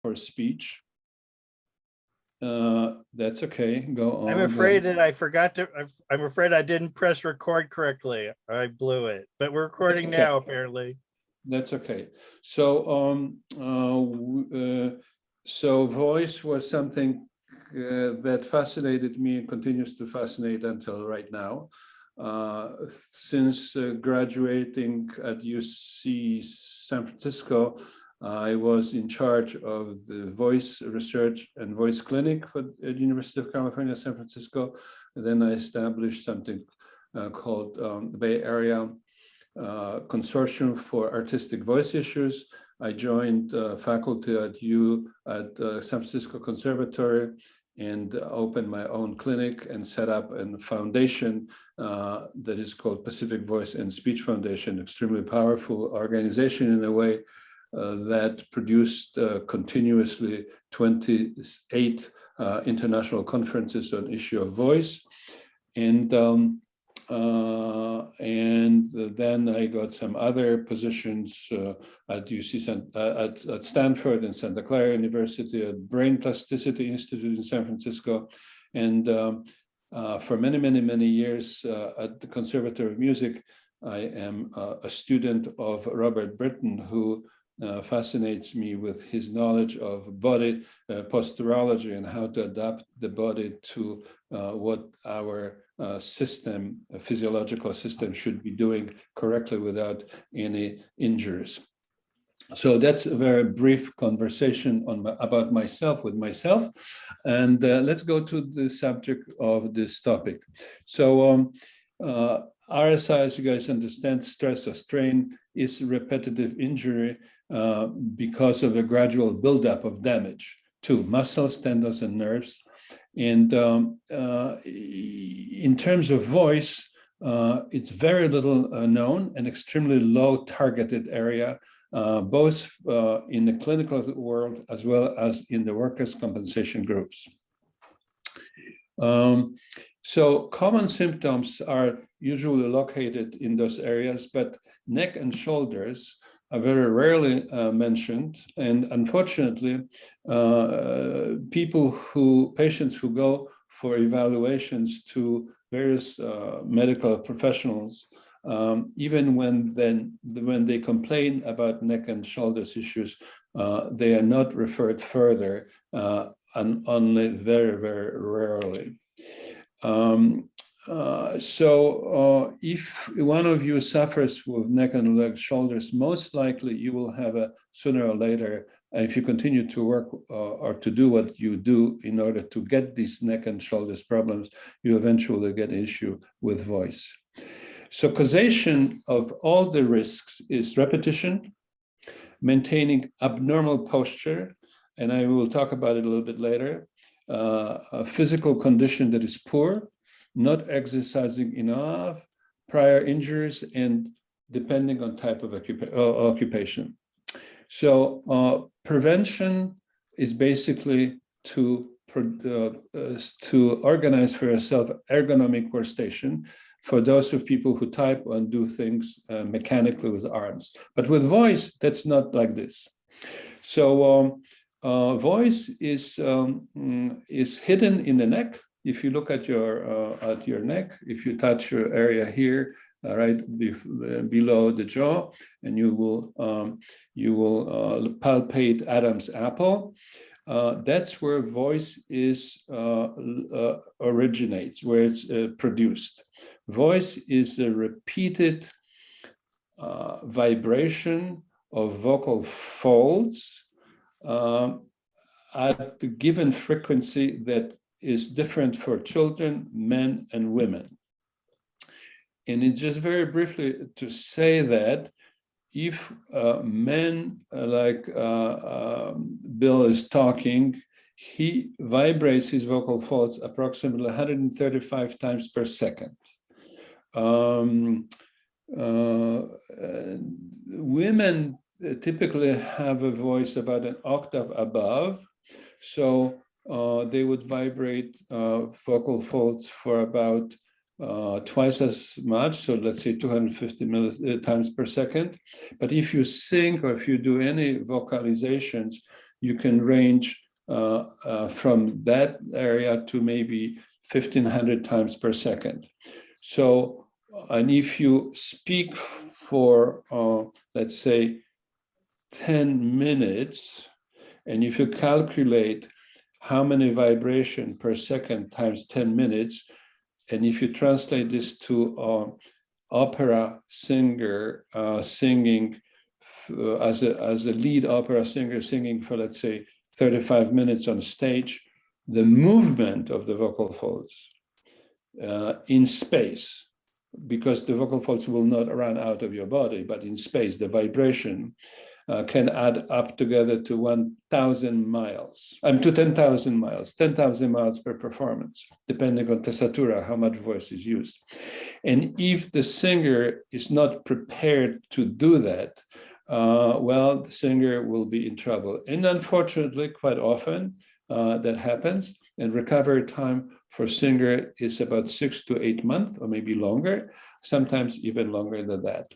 for speech. That's okay. Go on. I'm afraid that I forgot to. I'm afraid I didn't press record correctly. I blew it, but we're recording okay. now, apparently. That's okay. So, so voice was something that fascinated me and continues to fascinate until right now. Since graduating at UC San Francisco, I was in charge of the voice research and voice clinic for the University of California, San Francisco. And then I established something called the Bay Area Consortium for Artistic Voice Issues. I joined faculty at San Francisco Conservatory and opened my own clinic and set up a foundation that is called Pacific Voice and Speech Foundation, extremely powerful organization in a way that produced continuously 28 international conferences on issue of voice. And then I got some other positions at at Stanford and Santa Clara University, at Brain Plasticity Institute in San Francisco, and for many years at the Conservatory of Music. I am a student of Robert Britton, who fascinates me with his knowledge of body posturology and how to adapt the body to what our physiological system should be doing correctly without any injuries. So that's a very brief conversation about myself with myself. And let's go to the subject of this topic. So RSI, as you guys understand, stress or strain, is repetitive injury because of a gradual buildup of damage to muscles, tendons, and nerves. And in terms of voice, it's very little known and extremely low targeted area, both in the clinical world as well as in the workers' compensation groups. So common symptoms are usually located in those areas, but neck and shoulders are very rarely mentioned. And unfortunately, patients who go for evaluations to various medical professionals, even when they complain about neck and shoulders issues, they are not referred further, and only very rarely. So if one of you suffers with neck and leg shoulders, most likely you will have sooner or later, if you continue to work or to do what you do in order to get these neck and shoulders problems, you eventually get an issue with voice. So causation of all the risks is repetition, maintaining abnormal posture, and I will talk about it a little bit later, a physical condition that is poor, not exercising enough, prior injuries, and depending on type of occupation. So prevention is basically to organize for yourself ergonomic workstation for those of people who type and do things mechanically with arms. But with voice, that's not like this. So voice is hidden in the neck. If you look at your neck, if you touch your area here, right below the jaw, and you will palpate Adam's apple. That's where voice originates, where it's produced. Voice is a repeated vibration of vocal folds at the given frequency that is different for children, men, and women. And it's just very briefly to say that if men, like Bill is talking, he vibrates his vocal folds approximately 135 times per second. Women typically have a voice about an octave above, so they would vibrate vocal folds for about twice as much, so let's say 250 times per second. But if you sing or if you do any vocalizations, you can range from that area to maybe 1,500 times per second. So, and if you speak for, let's say, 10 minutes, and if you calculate how many vibration per second times 10 minutes, and if you translate this to opera singer singing as a lead opera singer singing for, let's say, 35 minutes on stage, the movement of the vocal folds in space, because the vocal folds will not run out of your body, but in space, the vibration can add up together to 1,000 miles, to 10,000 miles, 10,000 miles per performance, depending on tessatura, how much voice is used. And if the singer is not prepared to do that, well, the singer will be in trouble. And unfortunately, quite often that happens, and recovery time for singer is about 6 to 8 months, or maybe longer, sometimes even longer than that.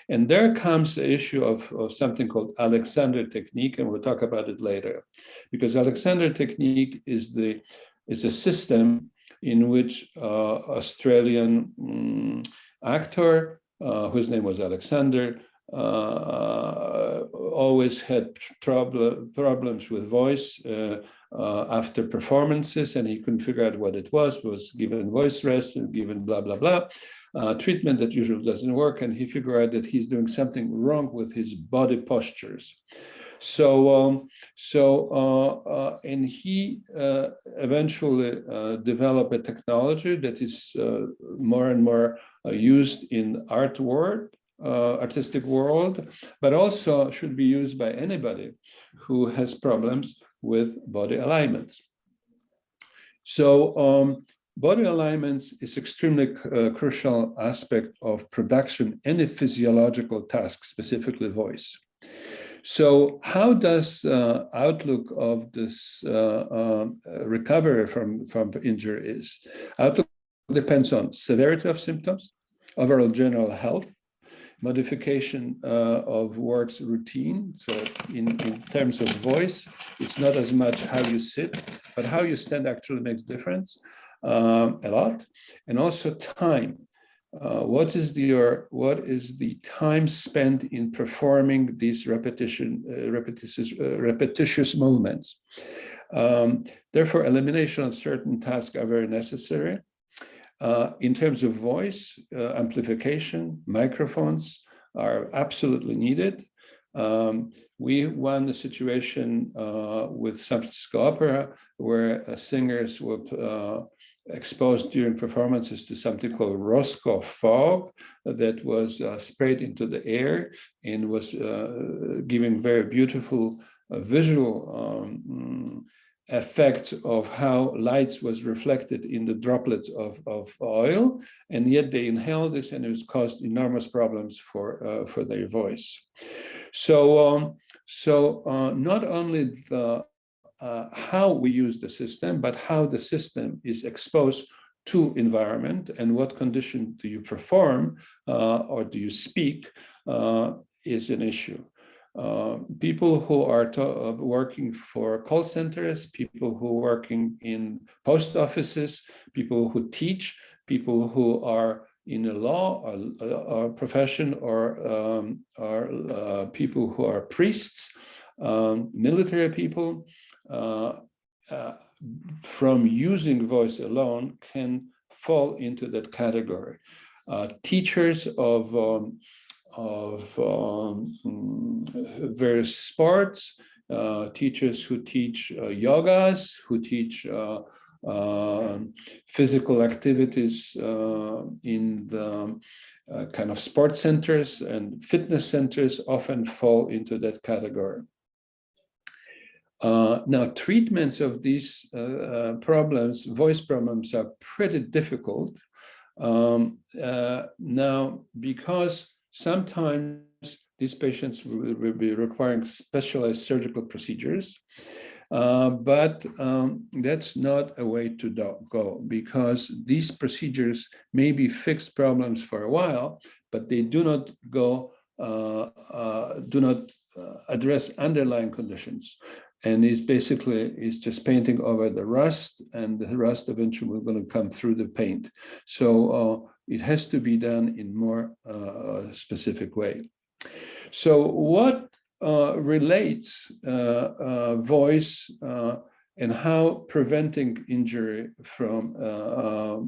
And there comes the issue of something called Alexander technique, and we'll talk about it later. Because Alexander technique is a system in which Australian actor, whose name was Alexander, always had problems with voice after performances, and he couldn't figure out what it was given voice rest and given blah, blah, blah, treatment that usually doesn't work, and he figured out that he's doing something wrong with his body postures. So, and he eventually developed a technology that is more and more used in artistic world, but also should be used by anybody who has problems with body alignments. So body alignments is extremely crucial aspect of production, any physiological task, specifically voice. So how does outlook of this recovery from injury is? Outlook depends on severity of symptoms, overall general health, modification of work's routine. So in terms of voice, it's not as much how you sit, but how you stand actually makes difference a lot. And also time. What is the time spent in performing these repetitious movements? Therefore, elimination of certain tasks are very necessary. In terms of voice, amplification, microphones are absolutely needed. We won the situation with San Francisco Opera where singers were exposed during performances to something called Roscoe fog that was sprayed into the air and was giving very beautiful visual effects of how lights was reflected in the droplets of oil, and yet they inhaled this, and it was caused enormous problems for their voice. So, not only the how we use the system, but how the system is exposed to environment and what condition do you perform or do you speak is an issue. People who are working for call centers, people who are working in post offices, people who teach, people who are in a law or profession, or people who are priests, military people, from using voice alone can fall into that category. Teachers of various sports, teachers who teach yogas, who teach physical activities in the kind of sports centers and fitness centers often fall into that category. Now, treatments of these problems, voice problems, are pretty difficult. Now, because sometimes these patients will be requiring specialized surgical procedures, but that's not a way to go, because these procedures may be fixed problems for a while, but they do not go, address underlying conditions. and is just painting over the rust, and the rust eventually is going to come through the paint. So it has to be done in more specific way. So what relates voice and how preventing injury from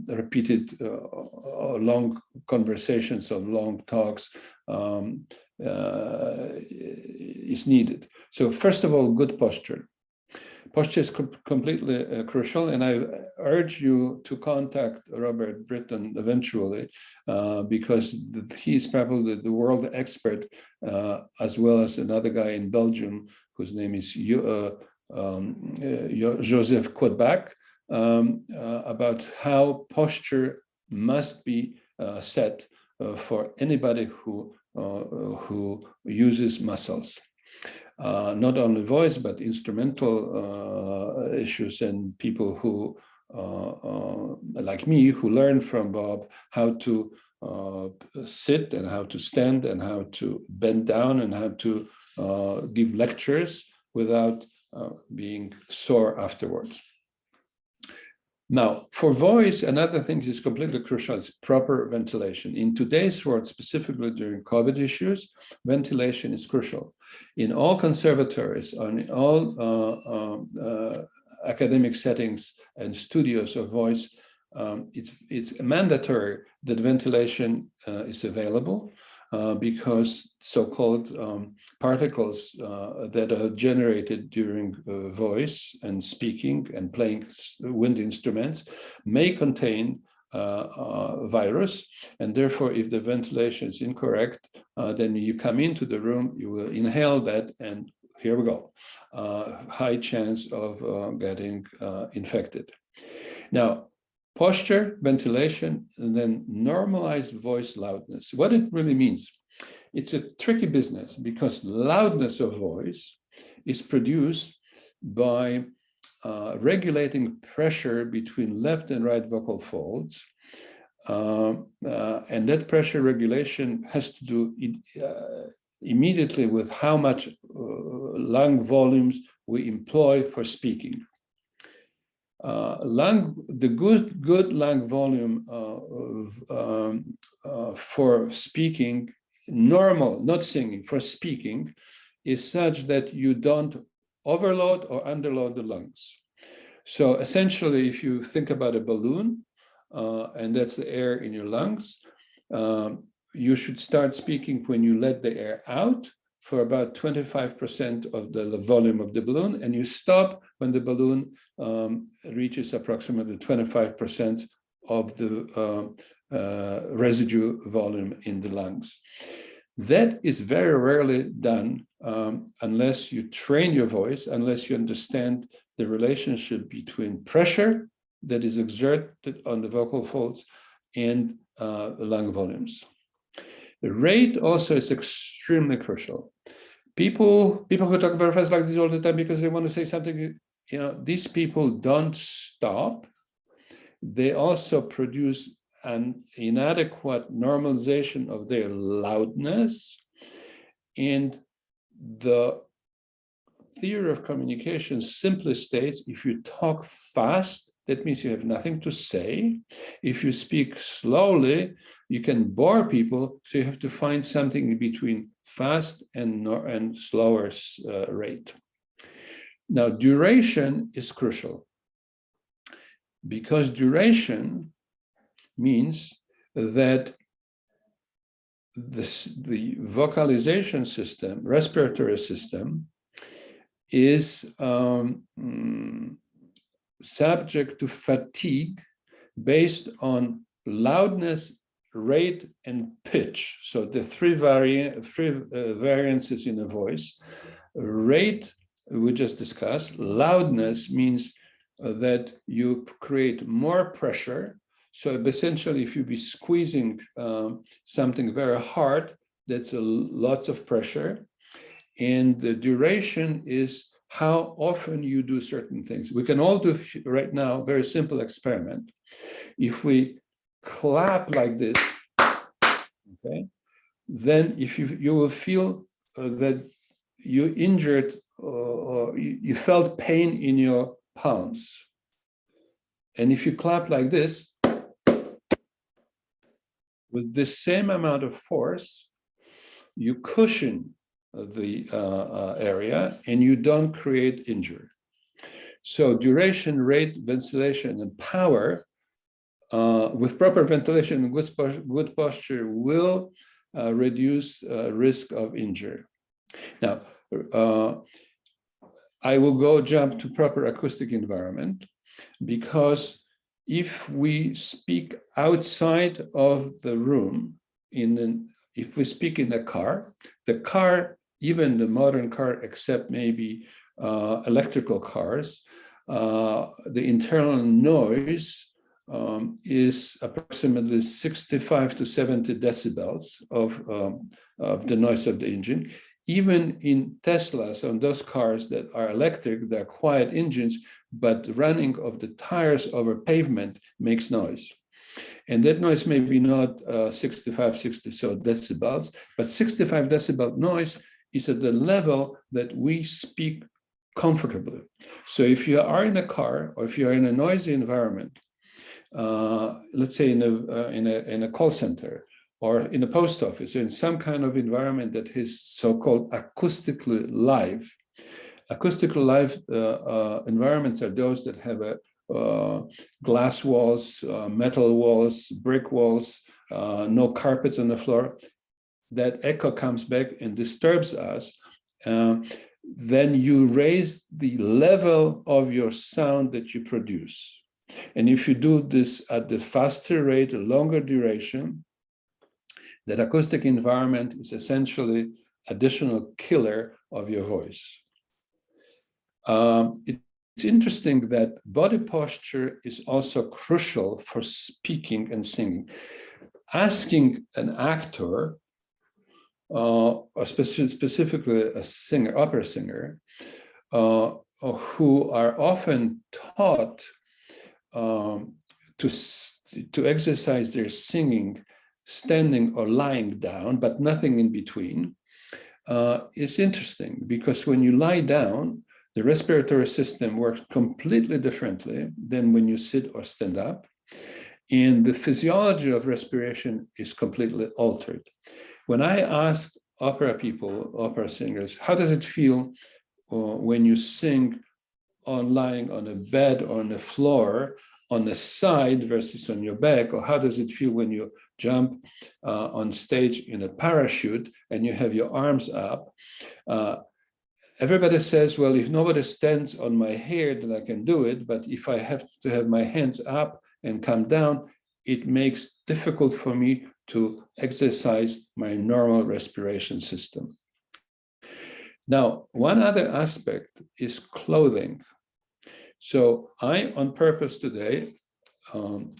repeated long conversations or long talks is needed. So first of all, good posture. Posture is completely crucial, and I urge you to contact Robert Britton eventually, because he is probably the world expert, as well as another guy in Belgium whose name is Joseph Kodbak, about how posture must be set for anybody who uses muscles. Not only voice, but instrumental issues, and people who, like me, who learn from Bob how to sit and how to stand and how to bend down and how to give lectures without being sore afterwards. Now, for voice, another thing is completely crucial is proper ventilation. In today's world, specifically during COVID issues, ventilation is crucial. In all conservatories, in all academic settings and studios of voice, it's mandatory that ventilation is available, because so-called particles that are generated during voice and speaking and playing wind instruments may contain virus, and therefore if the ventilation is incorrect, then you come into the room, you will inhale that, and here we go, high chance of getting infected. Now, posture, ventilation, and then normalized voice loudness. What it really means, it's a tricky business because loudness of voice is produced by regulating pressure between left and right vocal folds. And that pressure regulation has to do immediately with how much lung volumes we employ for speaking. The good lung volume for speaking, normal, not singing, for speaking, is such that you don't overload or underload the lungs. So essentially, if you think about a balloon, and that's the air in your lungs, you should start speaking when you let the air out for about 25% of the volume of the balloon, and you stop when the balloon reaches approximately 25% of the residue volume in the lungs. That is very rarely done unless you train your voice, unless you understand the relationship between pressure that is exerted on the vocal folds and lung volumes. The rate also is extremely crucial. People who talk very fast like this all the time because they want to say something, these people don't stop. They also produce an inadequate normalization of their loudness. And the theory of communication simply states, if you talk fast, that means you have nothing to say. If you speak slowly, you can bore people, so you have to find something in between fast and slower rate. Now, duration is crucial, because duration means that the vocalization system, respiratory system, is subject to fatigue based on loudness, rate, and pitch. So the three variances in a voice. Rate, we just discussed. Loudness means that you create more pressure. So essentially, if you be squeezing something very hard, that's lots of pressure. And the duration is how often you do certain things. We can all do right now a very simple experiment. If we clap like this, okay, then if you will feel that you injured or you felt pain in your palms. And if you clap like this, with the same amount of force, you cushion the area and you don't create injury. So duration, rate, ventilation, and power with proper ventilation and good posture will reduce risk of injury. Now, I will jump to proper acoustic environment, because if we speak outside of the room, if we speak in a car, even the modern car, except maybe electrical cars, the internal noise is approximately 65 to 70 decibels of the noise of the engine. Even in Teslas, on those cars that are electric, they're quiet engines, but running of the tires over pavement makes noise. And that noise may be not 65, 60 so decibels, but 65 decibel noise is at the level that we speak comfortably. So if you are in a car, or if you are in a noisy environment, let's say in a call center, or in a post office, or in some kind of environment that is so-called acoustically live. Acoustically live environments are those that have glass walls, metal walls, brick walls, no carpets on the floor. That echo comes back and disturbs us. Then you raise the level of your sound that you produce. And if you do this at the faster rate, a longer duration, that acoustic environment is essentially additional killer of your voice. It's interesting that body posture is also crucial for speaking and singing. Asking an actor, or specifically a singer, opera singer, who are often taught to exercise their singing standing or lying down, but nothing in between, is interesting, because when you lie down, the respiratory system works completely differently than when you sit or stand up. And the physiology of respiration is completely altered. When I ask opera people, opera singers, how does it feel when you sing lying on a bed or on the floor, on the side versus on your back, or how does it feel when you jump on stage in a parachute and you have your arms up? Everybody says, well, if nobody stands on my hair, then I can do it. But if I have to have my hands up and come down, it makes difficult for me to exercise my normal respiration system. Now, one other aspect is clothing. So I, on purpose today,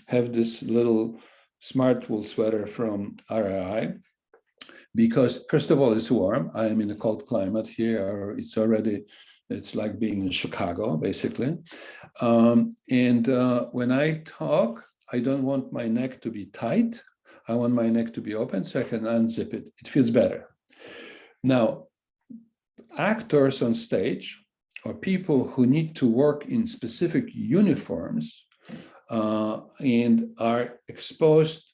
have this little smart wool sweater from RSI, because first of all, it's warm. I am in a cold climate here. It's like being in Chicago, basically. When I talk, I don't want my neck to be tight. I want my neck to be open so I can unzip it. It feels better. Now, actors on stage, or people who need to work in specific uniforms and are exposed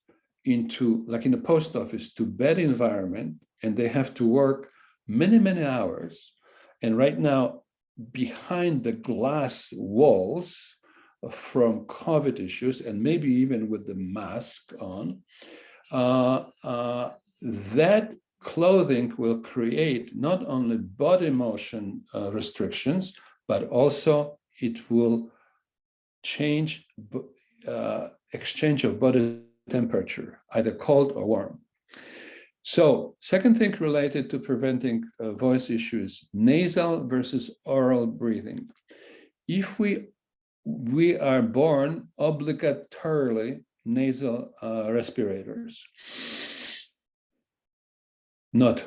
into, like in the post office, to bad environment, and they have to work many, many hours. And right now, behind the glass walls from COVID issues, and maybe even with the mask on, that clothing will create not only body motion restrictions, but also it will change exchange of body temperature, either cold or warm. So, second thing related to preventing voice issues, nasal versus oral breathing. If we are born obligatorily nasal respirators. Not.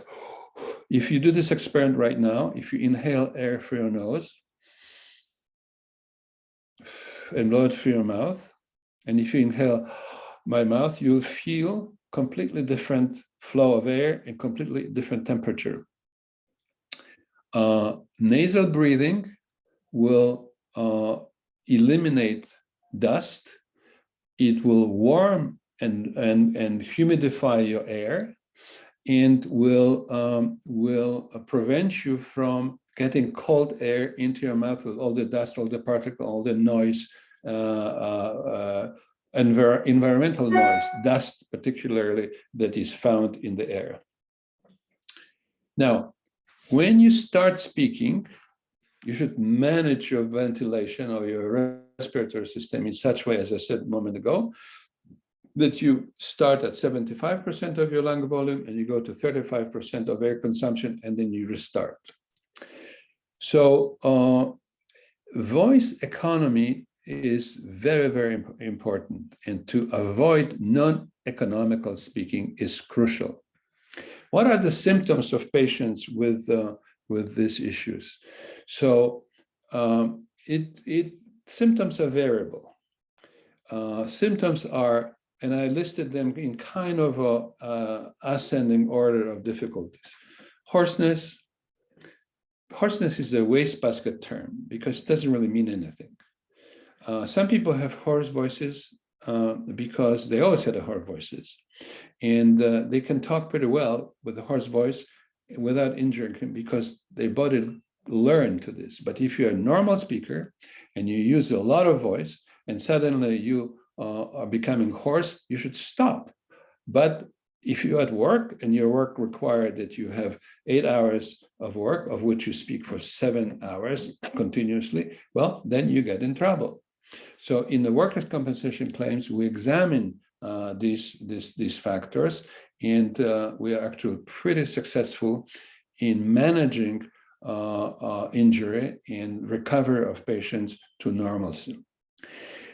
If you do this experiment right now, if you inhale air through your nose and blow it through your mouth, and if you inhale by mouth, you'll feel completely different flow of air and completely different temperature. Nasal breathing will eliminate dust. It will warm and humidify your air, and will prevent you from getting cold air into your mouth with all the dust, all the particle, all the noise, environmental noise, dust particularly, that is found in the air. Now, when you start speaking, you should manage your ventilation or your respiratory system in such way, as I said a moment ago, that you start at 75% of your lung volume and you go to 35% of air consumption, and then you restart. So voice economy is very, very important, and to avoid non-economical speaking is crucial. What are the symptoms of patients with these issues? So symptoms are variable. Symptoms are, and I listed them in kind of a ascending order of difficulties. Hoarseness. Hoarseness is a wastebasket term because it doesn't really mean anything. Some people have hoarse voices because they always had hoarse voices, and they can talk pretty well with a hoarse voice without injuring him because their body learned to this. But if you're a normal speaker and you use a lot of voice and suddenly you are becoming hoarse, you should stop. But if you're at work and your work required that you have 8 hours of work, of which you speak for 7 hours continuously, well, then you get in trouble. So in the workers' compensation claims, we examine these factors, and we are actually pretty successful in managing injury and recovery of patients to normalcy.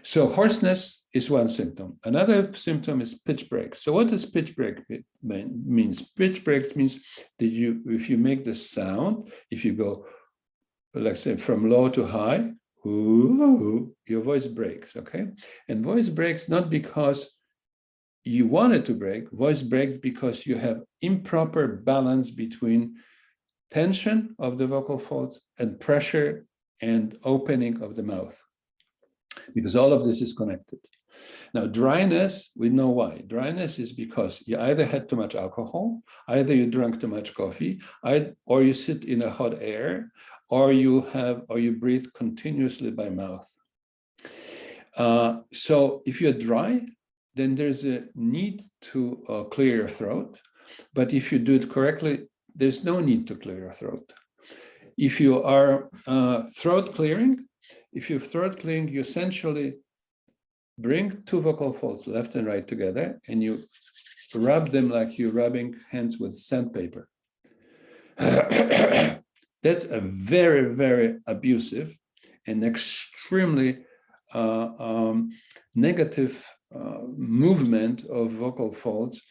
So hoarseness is one symptom. Another symptom is pitch breaks. So what does pitch break means? Pitch breaks means that if you make the sound, if you go, let's say, from low to high, ooh, your voice breaks, okay? And voice breaks not because you want it to break. Voice breaks because you have improper balance between tension of the vocal folds and pressure and opening of the mouth, because all of this is connected. Now, dryness, we know why. Dryness is because you either had too much alcohol, either you drank too much coffee, or you sit in a hot air, or you breathe continuously by mouth. So if you're dry, then there's a need to clear your throat. But if you do it correctly, there's no need to clear your throat. If you are throat clearing, you essentially bring two vocal folds, left and right, together, and you rub them like you're rubbing hands with sandpaper. That's a very, very abusive and extremely negative movement of vocal folds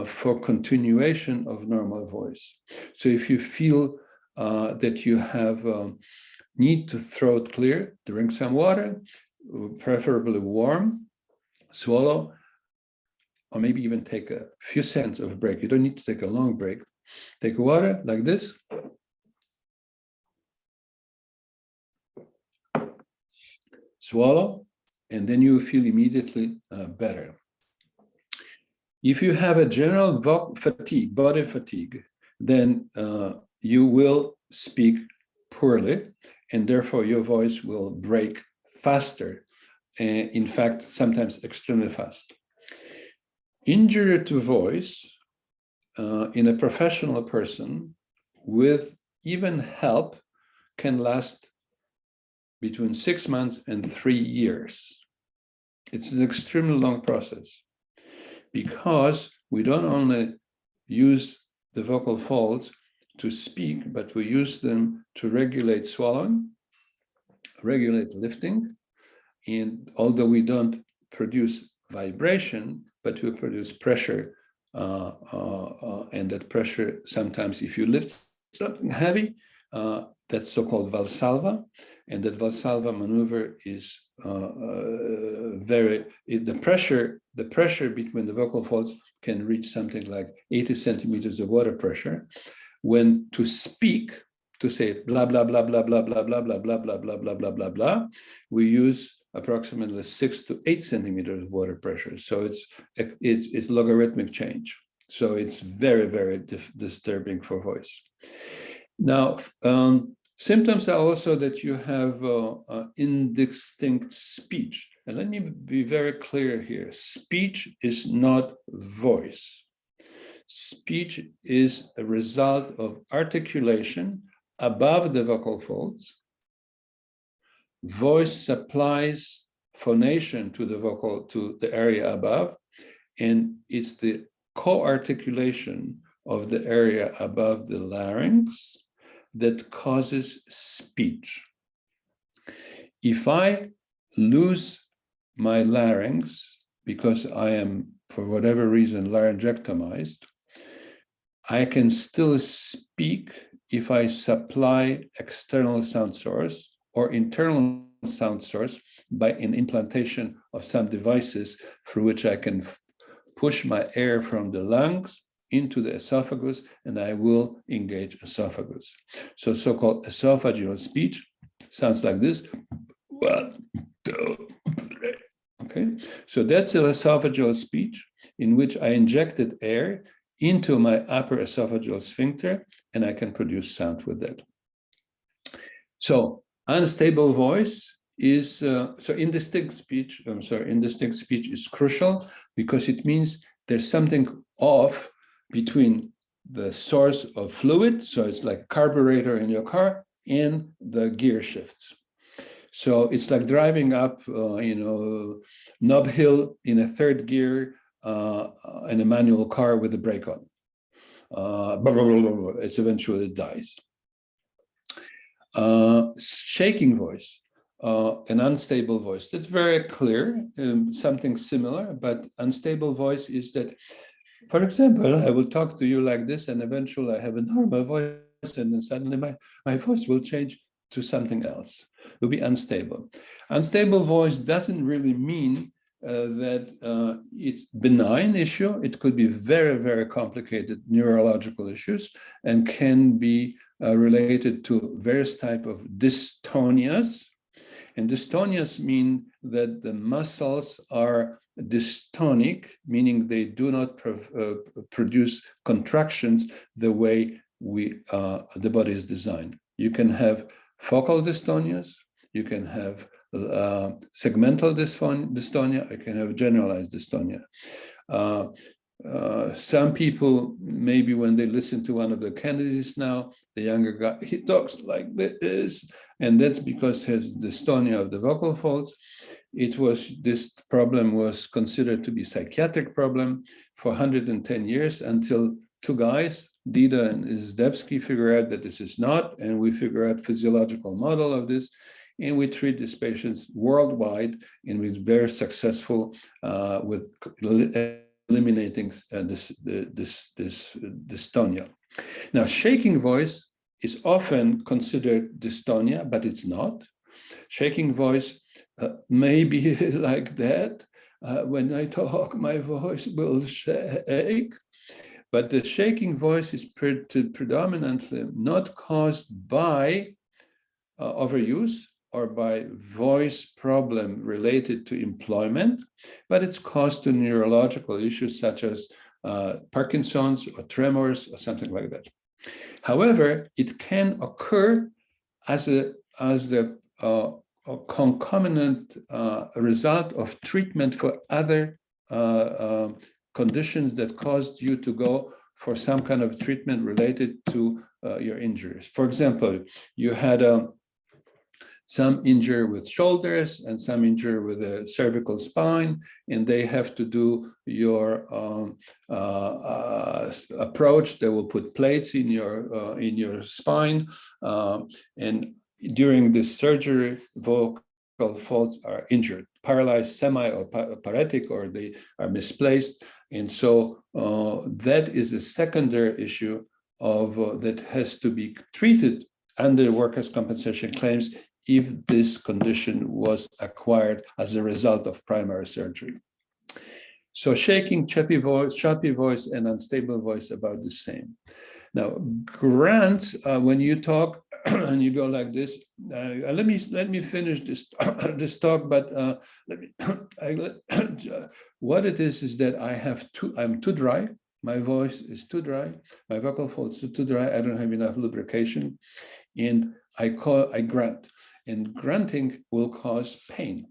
for continuation of normal voice. So if you feel that you have need to throat clear, drink some water, preferably warm, swallow, or maybe even take a few seconds of a break. You don't need to take a long break. Take water like this. Swallow, and then you feel immediately better. If you have a general fatigue, body fatigue, then you will speak poorly, and therefore your voice will break faster, in fact, sometimes extremely fast. Injury to voice in a professional person with even help can last between 6 months and 3 years. It's an extremely long process because we don't only use the vocal folds to speak, but we use them to regulate swallowing, regulate lifting, and although we don't produce vibration, but we produce pressure, and that pressure sometimes, if you lift something heavy, that's so-called Valsalva, and that Valsalva maneuver is the pressure between the vocal folds can reach something like 80 centimeters of water pressure. When to speak to say blah, blah, blah, blah, blah, blah, blah, blah, blah, blah, blah, blah, blah, blah, blah, we use approximately 6 to 8 centimeters of water pressure. So it's logarithmic change. So it's very, very disturbing for voice. Now, symptoms are also that you have indistinct speech. And let me be very clear here. Speech is not voice. Speech is a result of articulation above the vocal folds. Voice supplies phonation to the area above, and it's the co-articulation of the area above the larynx that causes speech. If I lose my larynx because I am, for whatever reason, laryngectomized, I can still speak if I supply external sound source or internal sound source by an implantation of some devices through which I can push my air from the lungs into the esophagus, and I will engage esophagus. So so-called esophageal speech sounds like this. 1, 2, 3. Okay, so that's an esophageal speech in which I injected air into my upper esophageal sphincter, and I can produce sound with that. So unstable voice is, indistinct speech is crucial because it means there's something off between the source of fluid, so it's like carburetor in your car, and the gear shifts. So it's like driving up, knob hill in a third gear in a manual car with the brake on. It eventually dies. Shaking voice, an unstable voice. That's very clear, something similar, but unstable voice is that, for example, I will talk to you like this, and eventually I have a normal voice, and then suddenly my voice will change to something else. It will be unstable. Unstable voice doesn't really mean that it's benign issue. It could be very, very complicated neurological issues and can be related to various types of dystonias. And dystonias mean that the muscles are dystonic, meaning they do not produce contractions the way the body is designed. You can have focal dystonias, you can have segmental dystonia, you can have generalized dystonia. Some people, maybe when they listen to one of the Kennedys now, the younger guy, he talks like this, and that's because he has dystonia of the vocal folds. This problem was considered to be a psychiatric problem for 110 years until two guys, Dida and Izdebski, figure out that this is not, and we figure out physiological model of this, and we treat these patients worldwide, and we're very successful with eliminating this dystonia. Now, shaking voice is often considered dystonia, but it's not. Shaking voice may be like that. When I talk, my voice will shake. But the shaking voice is predominantly not caused by overuse or by voice problem related to employment, but it's caused to neurological issues such as Parkinson's or tremors or something like that. However, it can occur as a concomitant result of treatment for other conditions that caused you to go for some kind of treatment related to your injuries. For example, you had some injury with shoulders and some injury with a cervical spine, and they have to do your approach. They will put plates in your spine, and during this surgery, vocal folds are injured, paralyzed, semi or paretic, or they are misplaced, and so that is a secondary issue of that has to be treated under workers' compensation claims if this condition was acquired as a result of primary surgery. So shaking, choppy voice, and unstable voice about the same. Now, grunts, when you talk, and you go like this. Let me finish this this talk, but let me. What it is that I'm too dry. My voice is too dry. My vocal folds are too dry. I don't have enough lubrication, and I grunt, and grunting will cause pain.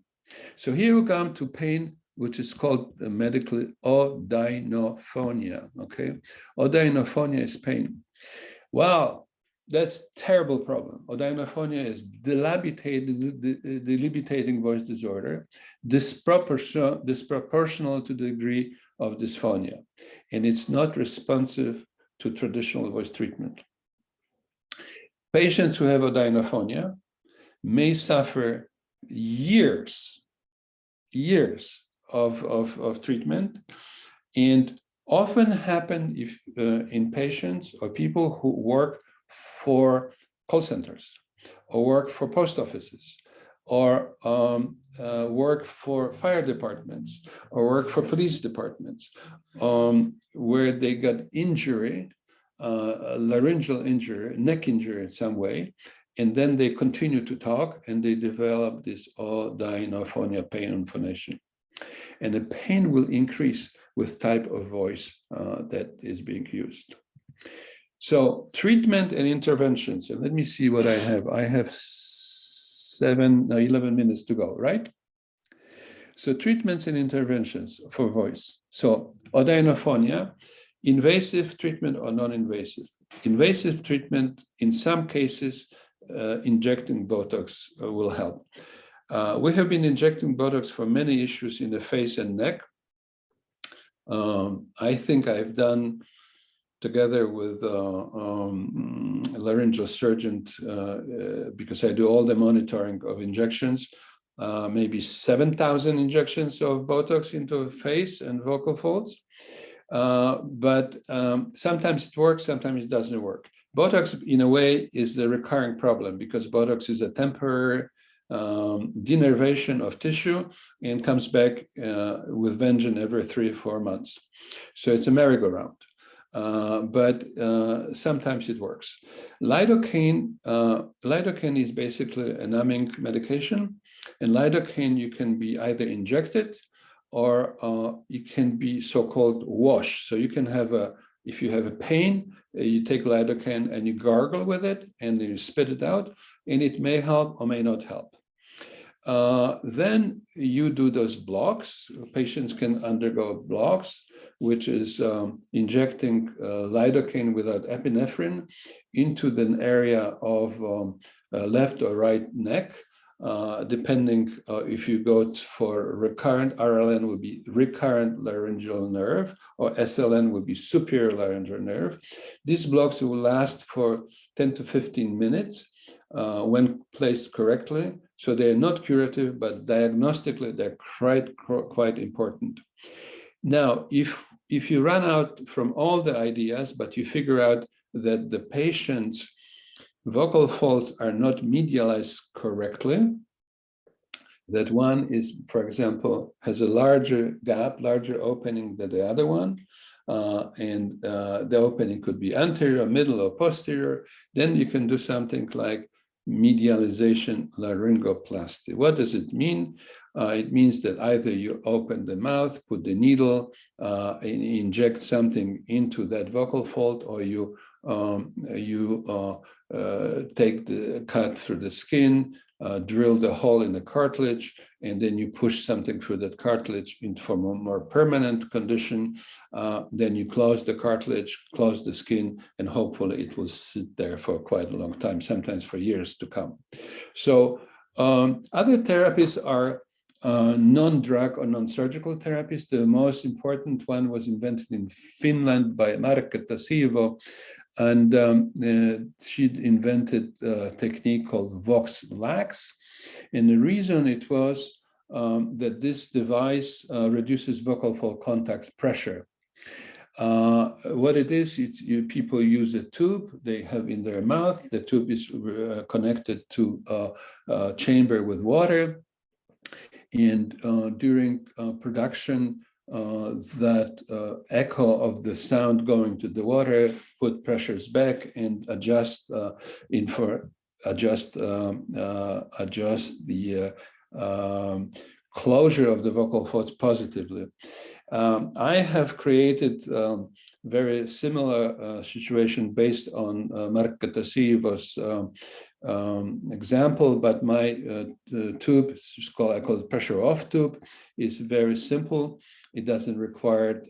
So here we come to pain, which is called medically odynophonia. Okay, odynophonia is pain. Well, that's a terrible problem. Odynophonia is debilitating voice disorder, disproportional to the degree of dysphonia, and it's not responsive to traditional voice treatment. Patients who have odynophonia may suffer years of treatment, and often happen if in patients or people who work for call centers, or work for post offices, or work for fire departments, or work for police departments, where they got injury, laryngeal injury, neck injury in some way, and then they continue to talk and they develop this odynophonia, pain on phonation. And the pain will increase with type of voice that is being used. So treatment and interventions. So let me see what I have. I have 11 minutes to go, right? So treatments and interventions for voice. So odynophonia, invasive treatment or non-invasive. Invasive treatment, in some cases, injecting Botox will help. We have been injecting Botox for many issues in the face and neck. I think I've done, together with a laryngeal surgeon, because I do all the monitoring of injections, maybe 7,000 injections of Botox into face and vocal folds. But sometimes it works, sometimes it doesn't work. Botox, in a way, is the recurring problem, because Botox is a temporary denervation of tissue and comes back with vengeance every 3 or 4 months. So it's a merry-go-round. But sometimes it works. Lidocaine is basically a numbing medication, and lidocaine you can be either injected or it can be so-called wash. So you can have if you have a pain, you take lidocaine and you gargle with it, and then you spit it out, and it may help or may not help. Then you do those blocks. Patients can undergo blocks, which is injecting lidocaine without epinephrine into the area of left or right neck, depending if you go for recurrent. RLN would be recurrent laryngeal nerve, or SLN would be superior laryngeal nerve. These blocks will last for 10 to 15 minutes when placed correctly. So they're not curative, but diagnostically they're quite important. Now, if you run out from all the ideas, but you figure out that the patient's vocal folds are not medialized correctly, that one is, for example, has a larger gap, larger opening than the other one, and the opening could be anterior, middle, or posterior, then you can do something like medialization laryngoplasty. What does it mean? It means that either you open the mouth, put the needle, and inject something into that vocal fold, or you take the cut through the skin, drill the hole in the cartilage, and then you push something through that cartilage into a more permanent condition. Then you close the cartilage, close the skin, and hopefully it will sit there for quite a long time, sometimes for years to come. So other therapies are non-drug or non-surgical therapies. The most important one was invented in Finland by Markka Tasivo, and she invented a technique called Vox Lax. And the reason it was that this device reduces vocal fold contact pressure. What it is, people use a tube they have in their mouth. The tube is connected to a chamber with water. And during production, that echo of the sound going to the water put pressures back and adjust for adjust the closure of the vocal folds positively. I have created very similar situation based on Mark Kataseev's example, but my tube, I call it pressure off tube, is very simple. It doesn't require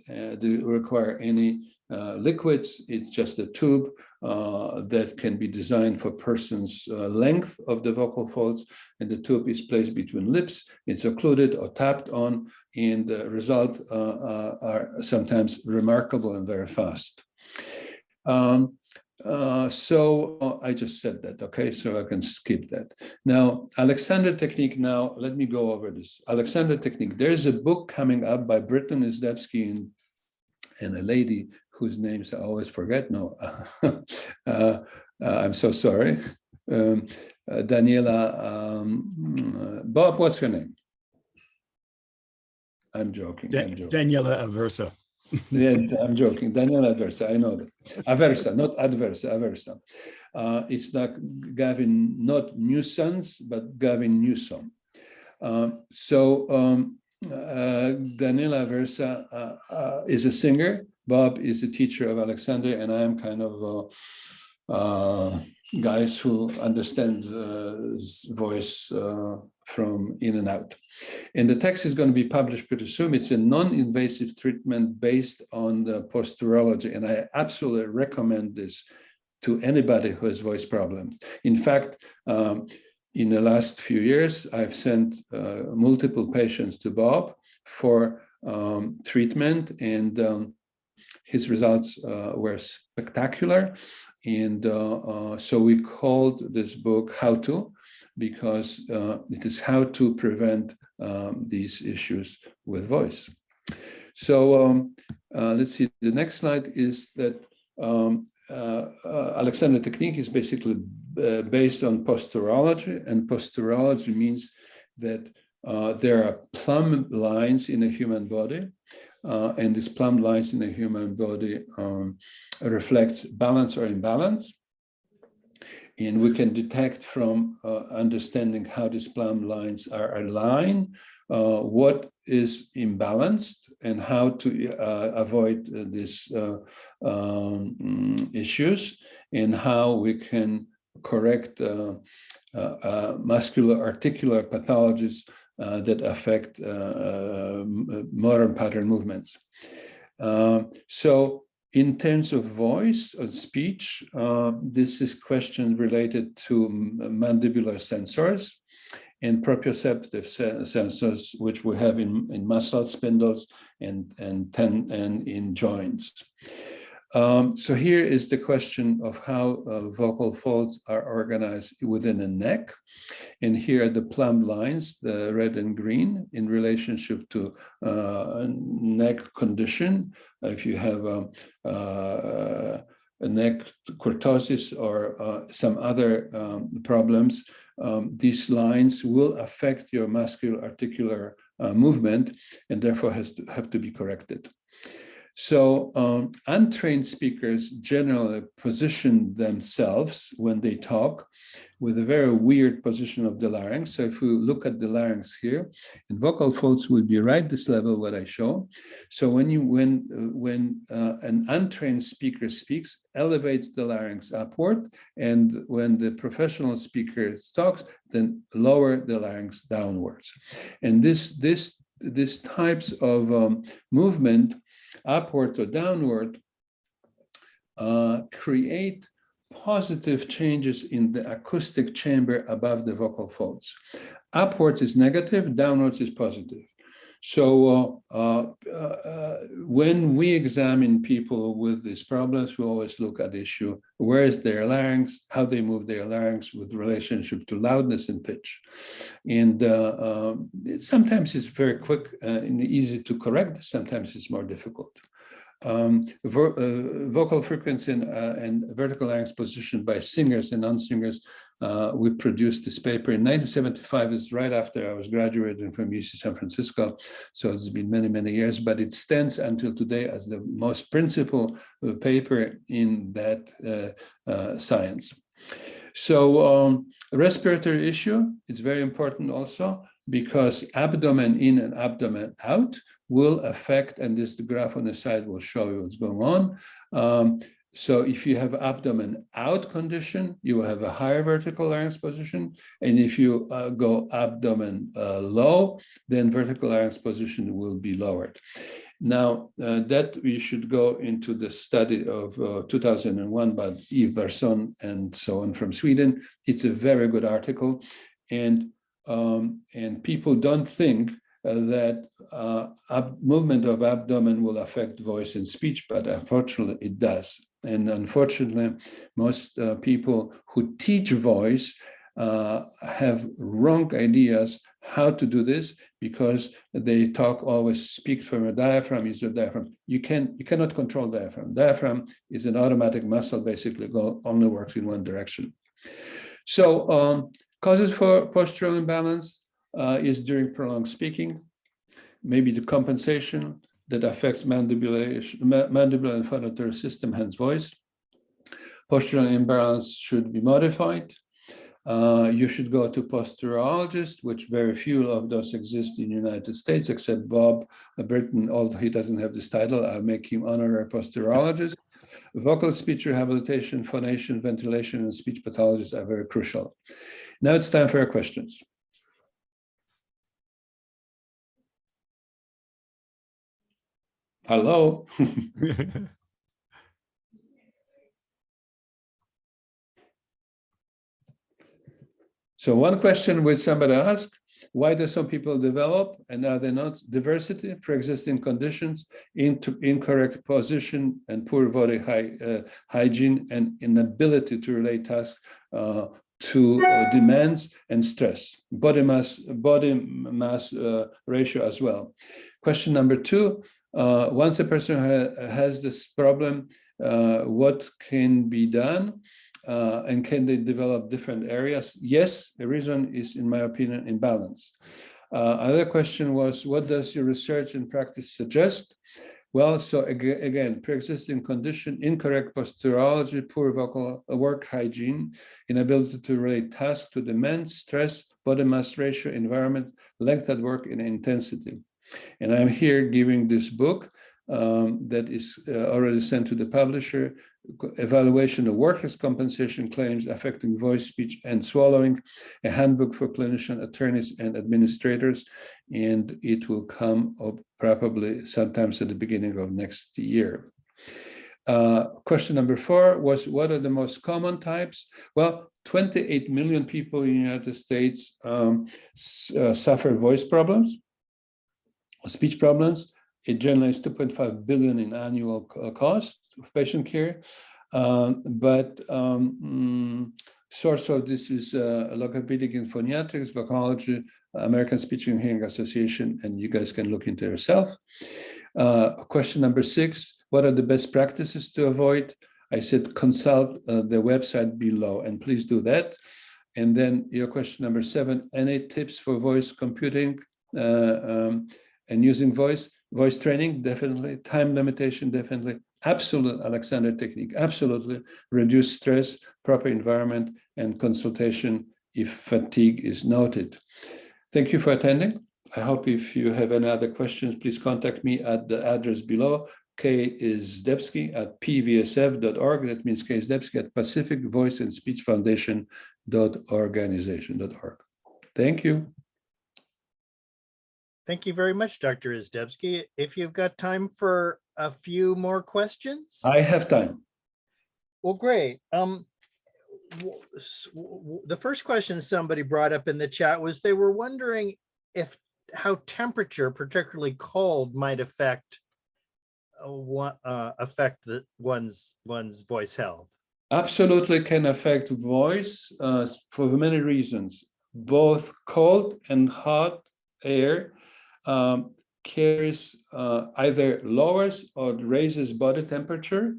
any liquids. It's just a tube that can be designed for person's length of the vocal folds, and the tube is placed between lips. It's occluded or tapped on, and the result are sometimes remarkable and very fast. So I just said that, okay, so I can skip that. Now, Alexander technique, now let me go over this. Alexander technique, there's a book coming up by Britton Izdebski and a lady whose names I always forget. No, I'm so sorry. Daniela, Bob, what's her name? I'm joking. Daniela Aversa. Yeah, I'm joking. Daniela Aversa, I know that. Aversa, not Adversa, Aversa. It's like Gavin, not Newsons, but Gavin Newsom. Daniela Aversa is a singer. Bob is a teacher of Alexander, and I am kind of guys who understand voice from in and out. And the text is going to be published pretty soon. It's a non-invasive treatment based on the posturology, and I absolutely recommend this to anybody who has voice problems. In fact, in the last few years, I've sent multiple patients to Bob for treatment, and his results were spectacular. And so we called this book How To, because it is how to prevent these issues with voice. So let's see, the next slide is that Alexander technique is basically based on posturology, and posturology means that there are plumb lines in a human body, and these plumb lines in a human body reflects balance or imbalance. And we can detect from understanding how these plumb lines are aligned, what is imbalanced and how to avoid these issues, and how we can correct muscular articular pathologies that affect motor pattern movements. So in terms of voice or speech, this is question related to mandibular sensors and proprioceptive sensors, which we have in muscle spindles and in joints. So here is the question of how vocal folds are organized within a neck. And here are the plumb lines, the red and green, in relationship to neck condition. If you have a neck cortosis or some other problems, these lines will affect your muscular articular movement, and therefore have to be corrected. So untrained speakers generally position themselves when they talk with a very weird position of the larynx. So if we look at the larynx here, and vocal folds will be right this level what I show. So when an untrained speaker speaks, elevates the larynx upward, and when the professional speaker talks, then lower the larynx downwards. And this types of movement, upward or downward, create positive changes in the acoustic chamber above the vocal folds. Upwards is negative, downwards is positive. So when we examine people with these problems, we always look at the issue, where is their larynx, how they move their larynx with relationship to loudness and pitch. And sometimes it's very quick and easy to correct, sometimes it's more difficult. Vocal frequency and vertical larynx position by singers and non-singers. We produced this paper in 1975. It's right after I was graduating from UC San Francisco. So it's been many, many years, but it stands until today as the most principal paper in that science. So respiratory issue is very important also, because abdomen in and abdomen out will affect, and this the graph on the side will show you what's going on. So if you have abdomen out condition, you will have a higher vertical larynx position. And if you go abdomen low, then vertical larynx position will be lowered. Now, that we should go into the study of 2001 by Yves Verson and so on from Sweden. It's a very good article. And people don't think that movement of abdomen will affect voice and speech, but unfortunately it does. And unfortunately, most people who teach voice have wrong ideas how to do this, because they always speak from a diaphragm, use your diaphragm. You cannot control diaphragm. Diaphragm is an automatic muscle, basically only works in one direction. So causes for postural imbalance is during prolonged speaking, maybe the compensation that affects mandibular and phonatory system, hence voice. Postural imbalance should be modified. You should go to posturologist, which very few of those exist in the United States, except Bob Britton, although he doesn't have this title, I'll make him honorary posturologist. Vocal speech rehabilitation, phonation, ventilation, and speech pathologists are very crucial. Now it's time for your questions. Hello. So one question which somebody asked, why do some people develop and are they not? Diversity, pre-existing conditions, incorrect position, and poor body hygiene, and inability to relate tasks to demands and stress. Body mass ratio as well. Question number 2, once a person has this problem, what can be done? And can they develop different areas? Yes, the reason is, in my opinion, imbalance. Another question was, what does your research and practice suggest? Well, so again, pre-existing condition, incorrect posturology, poor vocal work hygiene, inability to relate tasks to demands, stress, body mass ratio, environment, length at work, and intensity. And I'm here giving this book that is already sent to the publisher, Evaluation of Workers' Compensation Claims Affecting Voice, Speech, and Swallowing, a handbook for clinician attorneys and administrators, and it will come up probably sometimes at the beginning of next year. Question number 4 was, what are the most common types? Well, 28 million people in the United States suffer voice problems, speech problems. It generates 2.5 billion in annual cost of patient care. Source of this is Logopedic and Phoniatrics, Vocalogy, American Speech and Hearing Association, and you guys can look into yourself. Question number 6, what are the best practices to avoid? I said consult the website below, and please do that. And then your question number 7, any tips for voice computing and using voice training? Definitely. Time limitation? Definitely. Absolute Alexander technique, absolutely. Reduce stress, proper environment, and consultation if fatigue is noted. Thank you for attending. I hope if you have any other questions, please contact me at the address below, kizdebski@pvsf.org. That means kizdebski at Pacific Voice and Speech Foundation.organization.org. Thank you. Thank you very much, Dr. Izdebski. If you've got time for a few more questions. I have time. Well, great. The first question somebody brought up in the chat was they were wondering how temperature, particularly cold, might affect one's voice health. Absolutely can affect voice for many reasons. Both cold and hot air carries either lowers or raises body temperature.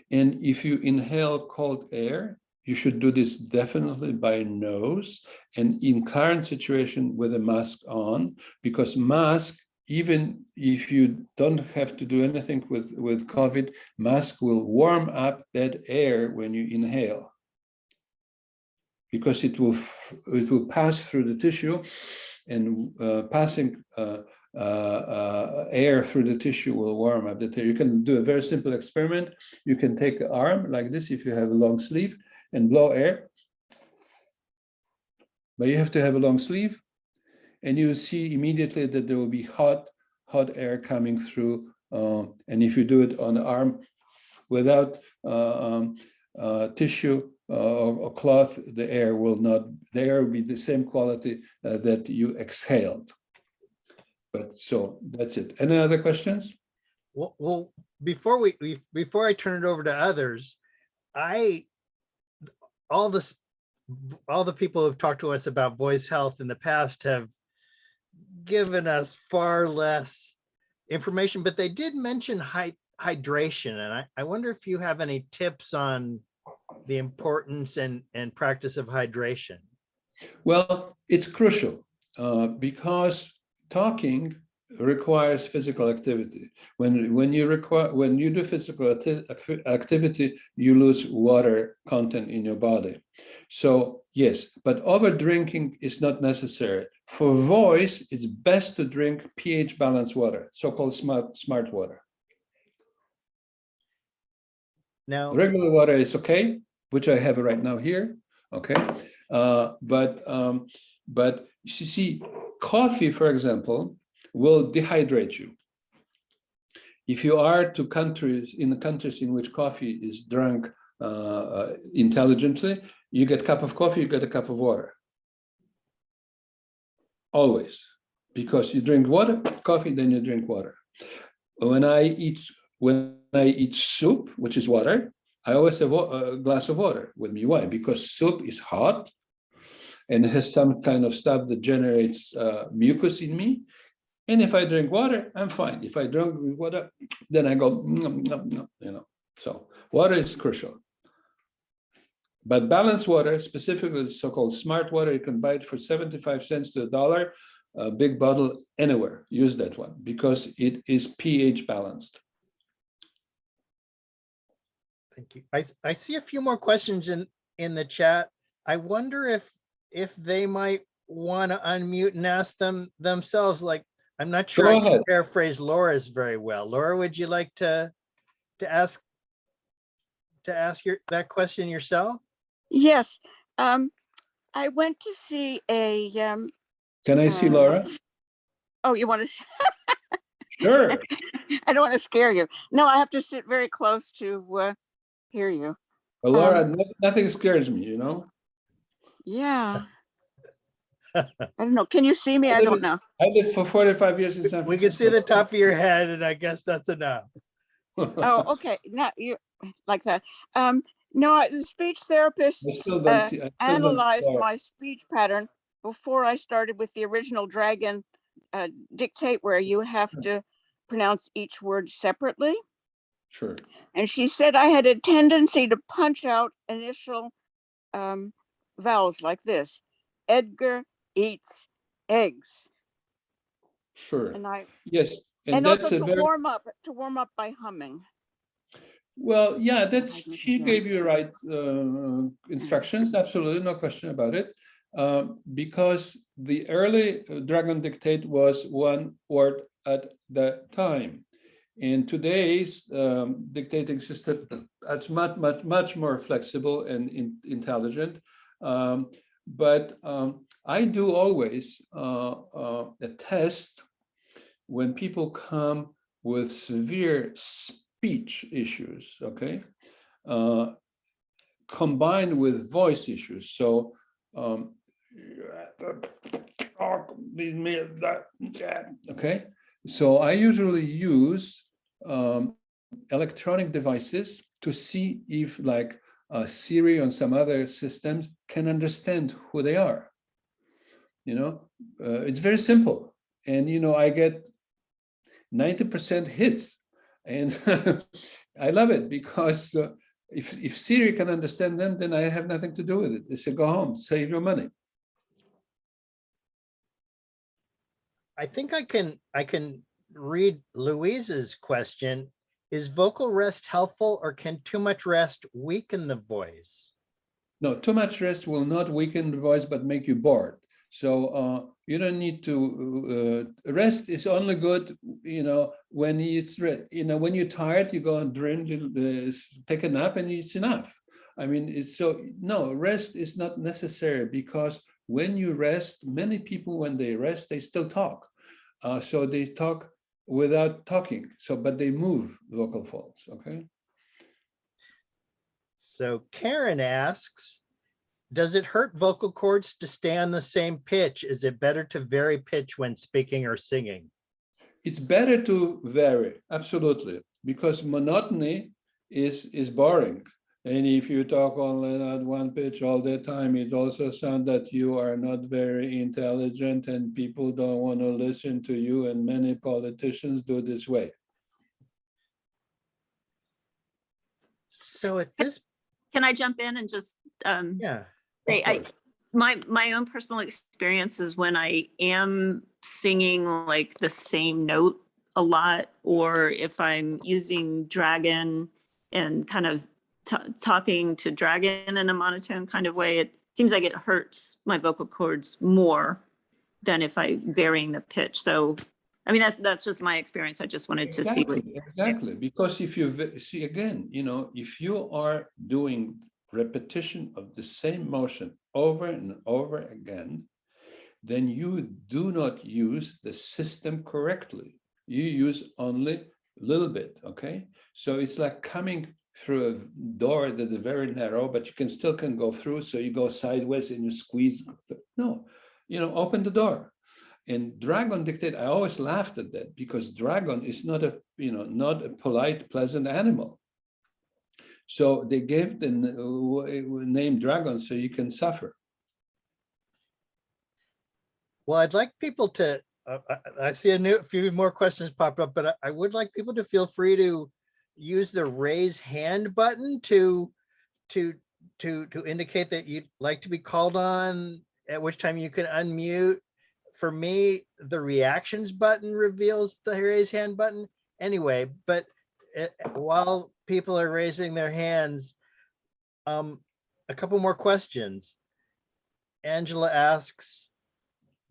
And if you inhale cold air, you should do this definitely by nose, and in current situation with a mask on, because mask, even if you don't have to do anything with COVID, mask will warm up that air when you inhale. because it will pass through the tissue, and passing air through the tissue will warm up the tissue. You can do a very simple experiment. You can take an arm like this if you have a long sleeve and blow air, but you have to have a long sleeve, and you will see immediately that there will be hot air coming through. And if you do it on the arm without tissue or cloth, the air will be the same quality that you exhaled. But so that's it. Any other questions? Well, before I turn it over to others, all the people who've talked to us about voice health in the past have given us far less information, but they did mention hydration. And I wonder if you have any tips on the importance and practice of hydration. Well, it's crucial because talking requires physical activity. When you do physical activity, you lose water content in your body. So yes, but over drinking is not necessary. For voice, it's best to drink pH balanced water, so-called smart water. Now, regular water is okay, which I have right now here. Okay, but you see, coffee, for example, will dehydrate you. If you are in countries in which coffee is drunk intelligently, you get a cup of coffee, you get a cup of water. Always, because you drink water, coffee, then you drink water. When I eat soup, which is water, I always have a glass of water with me. Why? Because soup is hot and has some kind of stuff that generates mucus in me. And if I drink water, I'm fine. If I drink water, then I go, So water is crucial. But balanced water, specifically so-called smart water, you can buy it for 75 cents to $1, a big bottle anywhere. Use that one because it is pH balanced. thank you. I see a few more questions in the chat. I wonder if they might want to unmute and ask them themselves. Like, I'm not sure I can paraphrase Laura's very well. Laura, would you like to ask that question yourself? Yes. I went to see a Can I see Laura? Oh, you want to see? Sure. I don't want to scare you. No, I have to sit very close to hear you. Well, Laura, nothing scares me, Yeah. I don't know. Can you see me? I don't know. I lived for 45 years in San Francisco. We can see the top of your head, and I guess that's enough. Oh, okay. Not you like that. No, the speech therapist analyzed my speech pattern before I started with the original Dragon dictate, where you have to pronounce each word separately. Sure. And she said I had a tendency to punch out initial vowels like this: Edgar eats eggs. Sure. And yes, and also to warm up by humming. Well, yeah, she gave you right instructions. Absolutely, no question about it. Because the early Dragon dictate was one word at the time. And today's dictating system is much more flexible and intelligent. But I do always a test when people come with severe speech issues, okay, combined with voice issues. So, okay, so I usually use electronic devices to see if, like Siri and some other systems, can understand who they are. It's very simple, and I get 90% hits, and I love it because if Siri can understand them, then I have nothing to do with it. They say, go home, save your money. I think I can read Louise's question. Is vocal rest helpful, or can too much rest weaken the voice? No, too much rest will not weaken the voice, but make you bored. So you don't need to rest is only good, when it's when you're tired, you go and drink, take a nap, and it's enough. I mean, no, rest is not necessary, because when you rest, many people, when they rest, they still talk. So they talk without talking. But they move vocal folds. Okay. So Karen asks, does it hurt vocal cords to stay on the same pitch? Is it better to vary pitch when speaking or singing? It's better to vary, absolutely, because monotony is boring. And if you talk only at one pitch all the time, it also sounds that you are not very intelligent, and people don't want to listen to you, and many politicians do this way. So at this, can I jump in and just yeah, say, my own personal experience is when I am singing like the same note a lot, or if I'm using Dragon and kind of talking to Dragon in a monotone kind of way, it seems like it hurts my vocal cords more than if I varying the pitch. So, I mean, that's just my experience. I just wanted to see. Exactly, because if you see again, if you are doing repetition of the same motion over and over again, then you do not use the system correctly. You use only a little bit, okay? So it's like coming through a door that is very narrow, but you can go through, so you go sideways and you squeeze. No, open the door. And Dragon dictate, I always laughed at that, because Dragon is not a polite, pleasant animal. So they gave the name Dragon so you can suffer. Well, I'd like people to, I see a few more questions pop up, but I would like people to feel free to use the raise hand button to indicate that you'd like to be called on, at which time you can unmute. For me, the reactions button reveals the raise hand button anyway, but while people are raising their hands, a couple more questions. Angela asks,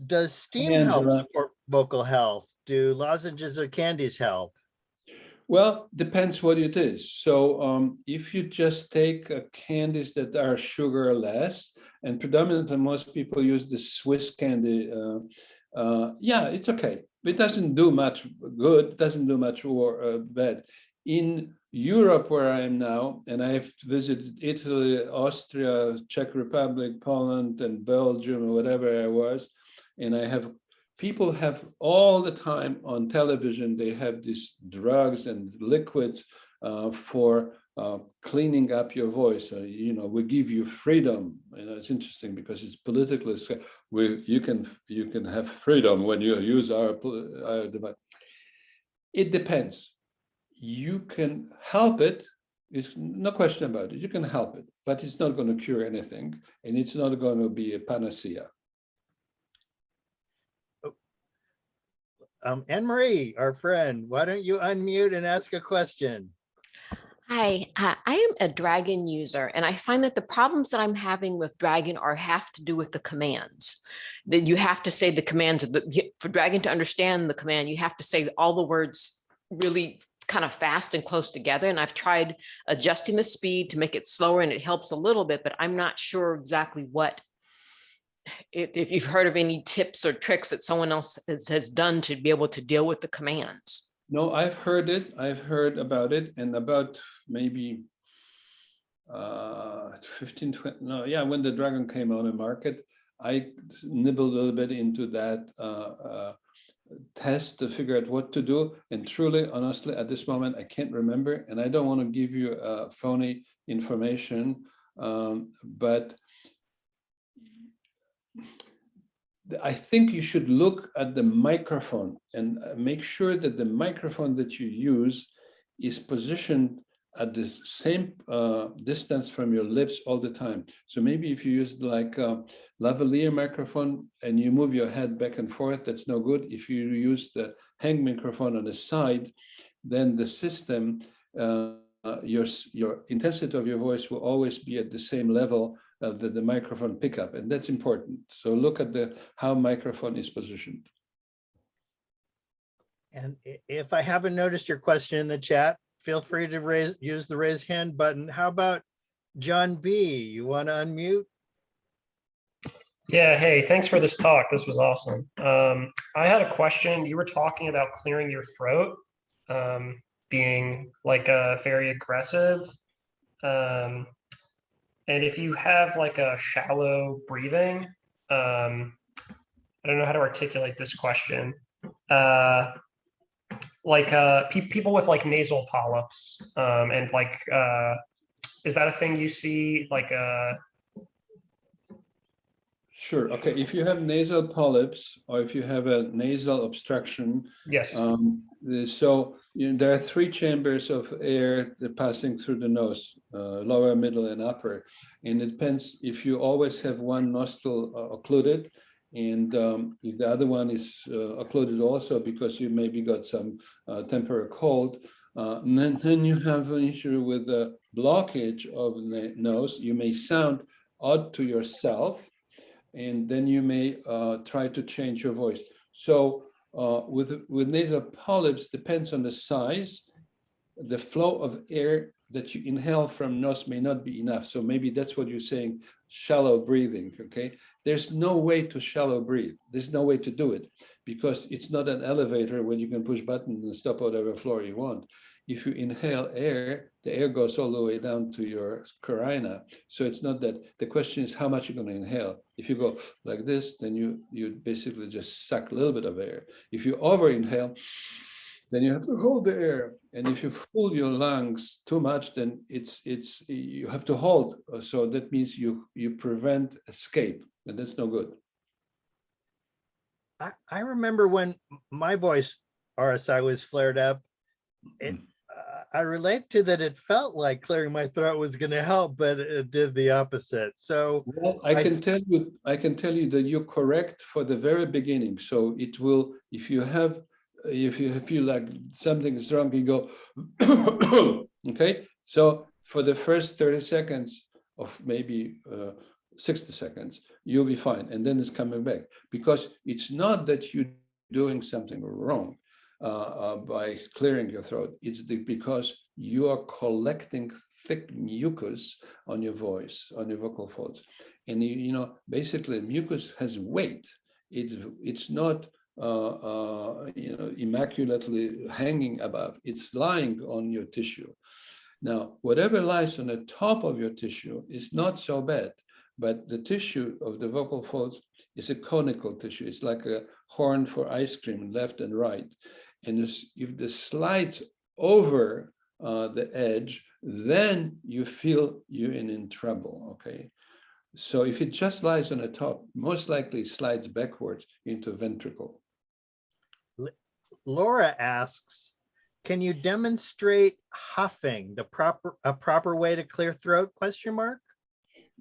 does steam help support vocal health? Do lozenges or candies help? Well, depends what it is. So if you just take candies that are sugarless, and predominantly most people use the Swiss candy, yeah, it's okay. It doesn't do much good, doesn't do much bad. In Europe, where I am now, and I've visited Italy, Austria, Czech Republic, Poland, and Belgium, or whatever I was, and people have all the time on television, they have these drugs and liquids for cleaning up your voice. We give you freedom. It's interesting because it's politically, you can have freedom when you use our device. It depends. You can help it. It's no question about it. You can help it, but it's not going to cure anything, and it's not going to be a panacea. Anne-Marie, our friend, why don't you unmute and ask a question? Hi, I am a Dragon user, and I find that the problems that I'm having with Dragon have to do with the commands. That you have to say the commands, for Dragon to understand the command, you have to say all the words really kind of fast and close together. And I've tried adjusting the speed to make it slower, and it helps a little bit, but I'm not sure exactly what. If you've heard of any tips or tricks that someone else has done to be able to deal with the commands. No, I've heard it. I've heard about it, and about maybe 15, 20, no, yeah, when the Dragon came on the market, I nibbled a little bit into that test to figure out what to do. And truly, honestly, at this moment, I can't remember, and I don't want to give you phony information, but I think you should look at the microphone and make sure that the microphone that you use is positioned at the same distance from your lips all the time. So maybe if you use like a lavalier microphone and you move your head back and forth, that's no good. If you use the hang microphone on the side, then the system, your intensity of your voice will always be at the same level the microphone pickup, and that's important. So look at how microphone is positioned. And if I haven't noticed your question in the chat, feel free to use the raise hand button. How about John B? You want to unmute? Yeah, hey, thanks for this talk. This was awesome. I had a question. You were talking about clearing your throat, being like very aggressive. And if you have like a shallow breathing, I don't know how to articulate this question. People with like nasal polyps, and like, is that a thing you see? Like, Sure. Okay. If you have nasal polyps or if you have a nasal obstruction, yes. So there are 3 chambers of air that passing through the nose, lower, middle, and upper. And it depends if you always have one nostril occluded, and if the other one is occluded also because you maybe got some temporary cold, then you have an issue with the blockage of the nose. You may sound odd to yourself, and then you may try to change your voice. So with nasal polyps, depends on the size. The flow of air that you inhale from nose may not be enough. So maybe that's what you're saying, shallow breathing, okay? There's no way to shallow breathe. There's no way to do it because it's not an elevator when you can push buttons and stop whatever floor you want. If you inhale air, the air goes all the way down to your carina. So it's not that. The question is how much you're going to inhale. If you go like this, then you basically just suck a little bit of air. If you over inhale, then you have to hold the air. And if you fill your lungs too much, then you have to hold. So that means you prevent escape, and that's no good. I remember when my voice RSI was flared up, I relate to that. It felt like clearing my throat was going to help, but it did the opposite. So well, I can tell you that you're correct for the very beginning. So it will, if you feel like something is wrong, you go, okay. So for the first 30 seconds of maybe 60 seconds, you'll be fine, and then it's coming back because it's not that you're doing something wrong. By clearing your throat, it's because you are collecting thick mucus on your voice, on your vocal folds, and basically mucus has weight. It's not immaculately hanging above. It's lying on your tissue. Now, whatever lies on the top of your tissue is not so bad, but the tissue of the vocal folds is a conical tissue. It's like a horn for ice cream, left and right. And if this slides over the edge, then you feel you're in trouble, okay? So if it just lies on the top, most likely slides backwards into ventricle. Laura asks, can you demonstrate huffing, a proper way to clear throat, ?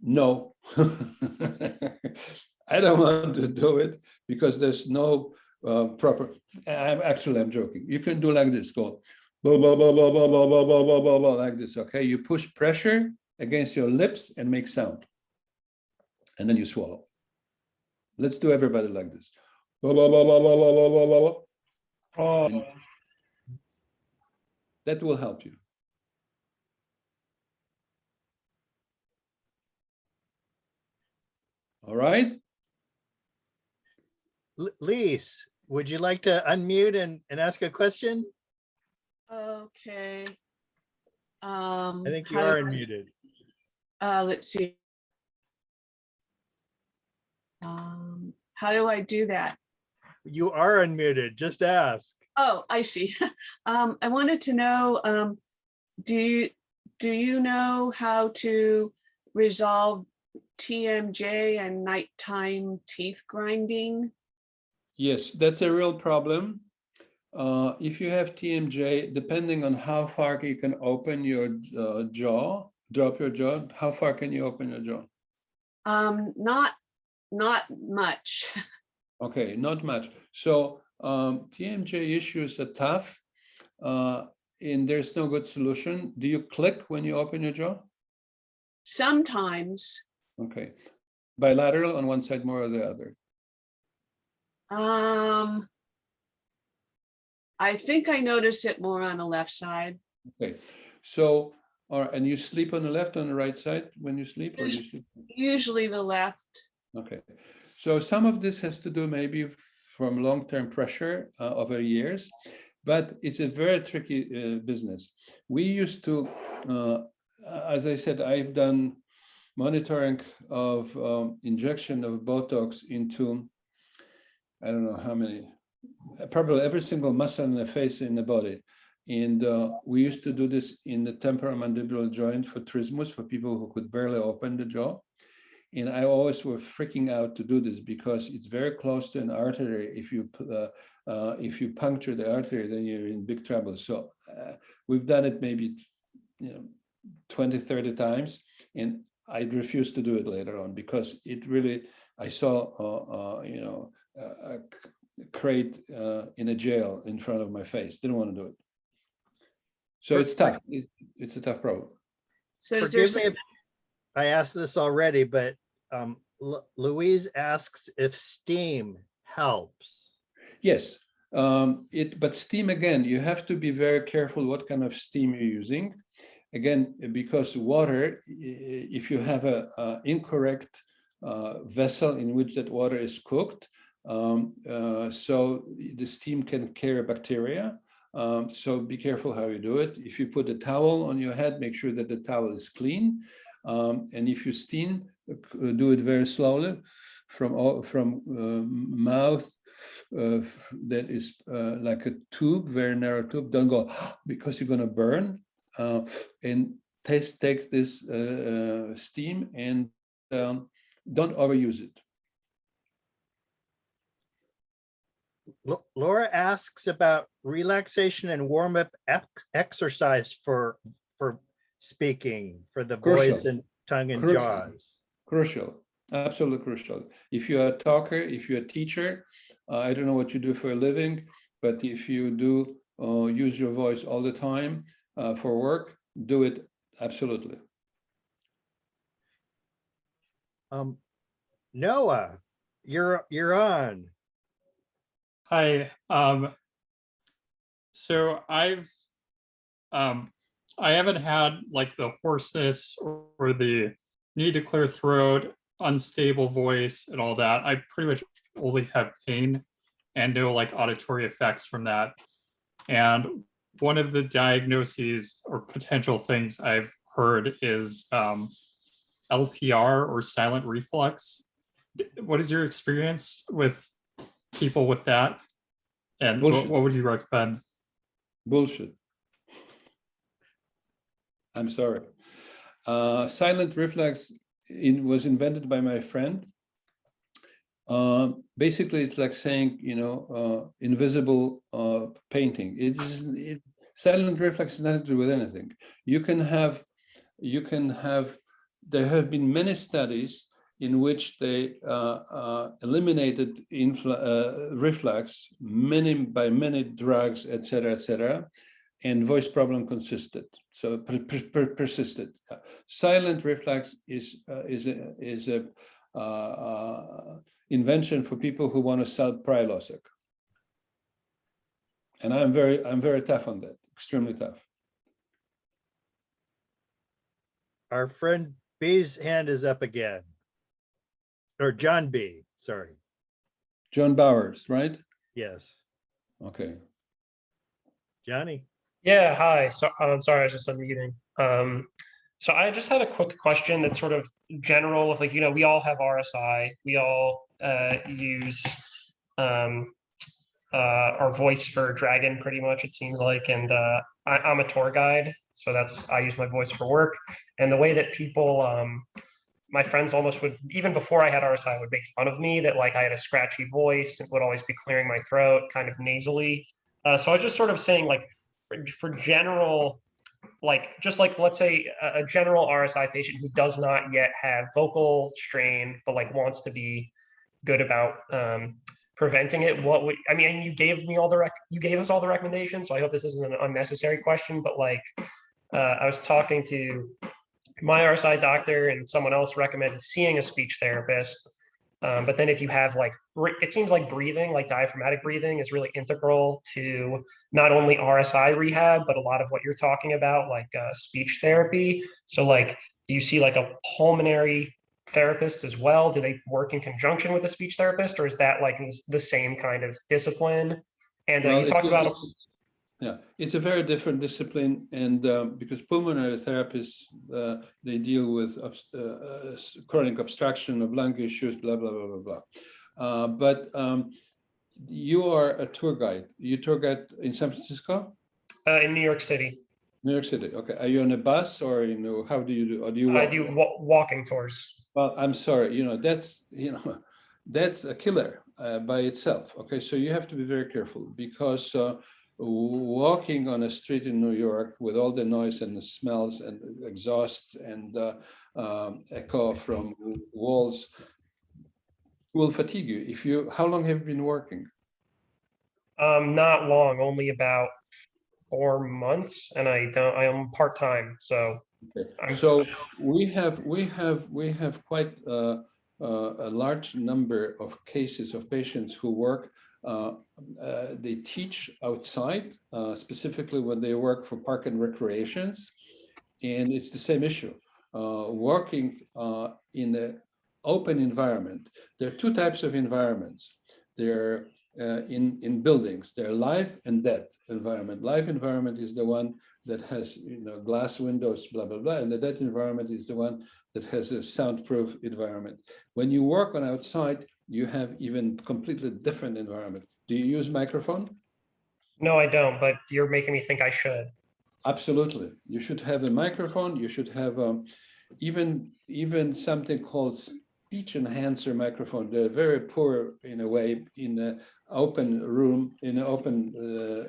No, I don't want to do it because there's no proper. I'm joking. You can do like this. Go blah, blah, blah, blah, blah, blah, blah, blah, blah, blah, blah, like this. Okay, you push pressure against your lips and make sound, and then you swallow. Let's do everybody like this. Blah, blah, blah, blah, blah, blah, blah, blah, blah. And that will help you. All right. Lise, would you like to unmute and ask a question? Okay. I think you are unmuted. Let's see. How do I do that? You are unmuted. Just ask. Oh, I see. I wanted to know, do you know how to resolve TMJ and nighttime teeth grinding? Yes, that's a real problem. If you have TMJ, depending on how far you can open your jaw, drop your jaw, how far can you open your jaw? Not much. Okay, not much. So TMJ issues are tough, and there's no good solution. Do you click when you open your jaw? Sometimes. Okay. Bilateral on one side more or the other? I think I notice it more on the left side. Okay. So, and you sleep on the left, on the right side when you sleep, or do you sleep? Usually the left. Okay. So some of this has to do maybe from long-term pressure over years, but it's a very tricky business. We used to, as I said, I've done monitoring of injection of Botox into, I don't know how many, probably every single muscle in the face in the body. And we used to do this in the temporomandibular joint for trismus, for people who could barely open the jaw. And I always were freaking out to do this because it's very close to an artery. If you puncture the artery, then you're in big trouble. So we've done it maybe 20, 30 times, and I refused to do it later on because it really, I saw a crate in a jail in front of my face. Didn't want to do it. So it's tough. It's a tough problem. So Forgive me if I asked this already, but Louise asks if steam helps. Yes, but steam, again, you have to be very careful what kind of steam you're using. Again, because water, if you have a incorrect vessel in which that water is cooked, so the steam can carry bacteria. So be careful how you do it. If you put a towel on your head, make sure that the towel is clean. And if you steam, do it very slowly from mouth that is like a tube, very narrow tube. Don't go because you're going to burn. And take this steam and don't overuse it. Laura asks about relaxation and warm-up exercise for speaking, for the Crucial. voice and tongue and Crucial. jaws. Crucial, absolutely crucial. If you're a talker, if you're a teacher, I don't know what you do for a living, but if you do use your voice all the time for work, do it absolutely. Noah, you're on. Hi. So I haven't had like the hoarseness or the need to clear throat, unstable voice and all that. I pretty much only have pain and no like auditory effects from that. And one of the diagnoses or potential things I've heard is LPR or silent reflux. What is your experience with people with that? And what would you recommend? Bullshit. I'm sorry. Silent reflex was invented by my friend. Basically, it's like saying, invisible painting. Silent reflex has nothing to do with anything. There have been many studies in which they eliminated reflux by many drugs, et cetera, and voice problem persisted. Silent reflux is a invention for people who want to sell Prilosec. And I'm very tough on that, extremely tough. Our friend B's hand is up again. Or John B, sorry. John Bowers, right? Yes. Okay. Johnny. Yeah, hi. So I'm sorry, I was just unmuting. So I just had a quick question that's sort of general of like, we all have RSI. We all use our voice for Dragon pretty much, it seems like. And I'm a tour guide. So I use my voice for work. And the way that people, my friends almost would, even before I had RSI, would make fun of me that like I had a scratchy voice and would always be clearing my throat kind of nasally. So I was just sort of saying like, for general, like, just like, let's say a general RSI patient who does not yet have vocal strain, but like wants to be good about preventing it, you gave us all the recommendations. So I hope this isn't an unnecessary question, but like, I was talking to my RSI doctor and someone else recommended seeing a speech therapist. But then if you have like, it seems like breathing, like diaphragmatic breathing is really integral to not only RSI rehab, but a lot of what you're talking about, like speech therapy. So like, do you see like a pulmonary therapist as well? Do they work in conjunction with a speech therapist, or is that like the same kind of discipline? And Well, you talked about yeah, it's a very different discipline, and because pulmonary therapists they deal with chronic obstruction of lung issues, blah blah blah blah blah. But you are a tour guide. You tour guide in San Francisco? in New York City. New York City. Okay. Are you on a bus, or how do you do? Or do you walk? I do walking tours. Well, I'm sorry. That's a killer by itself. Okay, so you have to be very careful, because walking on a street in New York with all the noise and the smells and exhaust and echo from walls will fatigue you. How long have you been working? Not long, only about 4 months, and I am part-time, so. Okay. So we have quite a large number of cases of patients who work. They teach outside, specifically when they work for park and recreations, and it's the same issue. Working in an open environment. There are two types of environments. They're in buildings. They're live and dead environment. Live environment is the one that has glass windows, blah blah blah, and the dead environment is the one that has a soundproof environment. When you work on outside, you have even completely different environment. Do you use microphone? No, I don't, but you're making me think I should. Absolutely, you should have a microphone. You should have even something called speech enhancer microphone. They're very poor in a way in an open room, in an open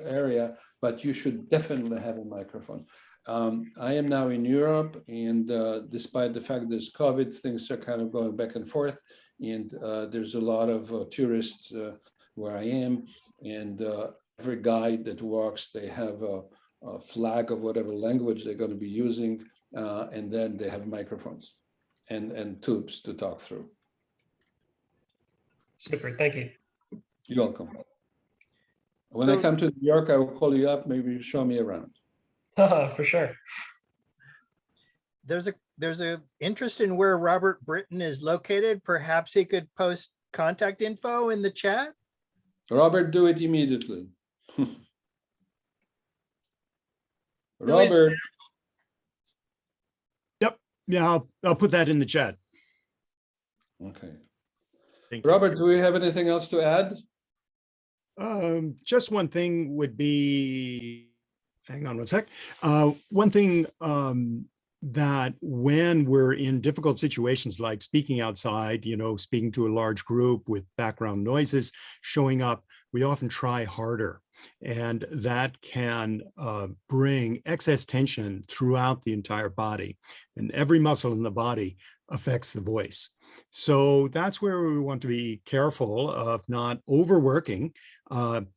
area, but you should definitely have a microphone. I am now in Europe, and despite the fact there's COVID, things are kind of going back and forth, and there's a lot of tourists where I am, and every guide that walks, they have a flag of whatever language they're going to be using, and then they have microphones and tubes to talk through. Super, thank you. You're welcome. When I come to New York, I will call you up, maybe show me around. For sure. There's a interest in where Robert Britton is located. Perhaps he could post contact info in the chat. Robert, do it immediately. Robert. Yep. Yeah, I'll put that in the chat. Okay. Thank you. Robert, do we have anything else to add? Just one thing would be, hang on one sec. One thing that when we're in difficult situations like speaking outside, speaking to a large group with background noises showing up, we often try harder. And that can bring excess tension throughout the entire body. And every muscle in the body affects the voice. So that's where we want to be careful of not overworking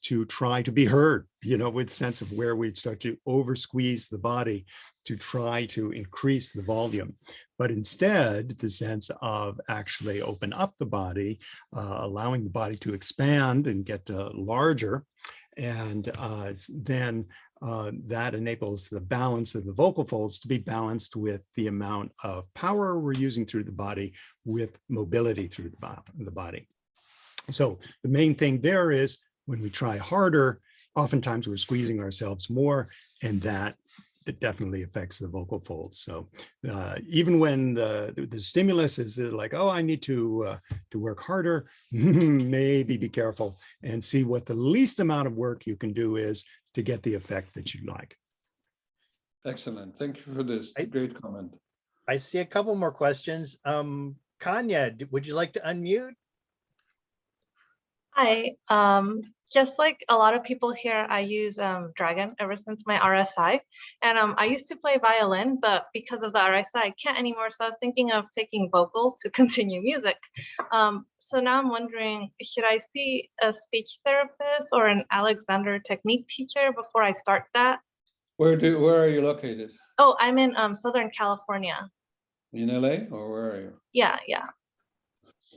to try to be heard, with a sense of where we'd start to over squeeze the body to try to increase the volume. But instead, the sense of actually open up the body, allowing the body to expand and get larger. And then that enables the balance of the vocal folds to be balanced with the amount of power we're using through the body with mobility through the body. So the main thing there is when we try harder, oftentimes we're squeezing ourselves more, and that definitely affects the vocal folds. So even when the stimulus is like, oh, I need to work harder, maybe be careful and see what the least amount of work you can do is to get the effect that you'd like. Excellent. Thank you for this great comment. I see a couple more questions. Kanya, would you like to unmute? Hi, just like a lot of people here, I use Dragon ever since my RSI. And I used to play violin, but because of the RSI, I can't anymore. So I was thinking of taking vocal to continue music. So now I'm wondering, should I see a speech therapist or an Alexander technique teacher before I start that? Where are you located? Oh, I'm in Southern California. In LA, or where are you? Yeah.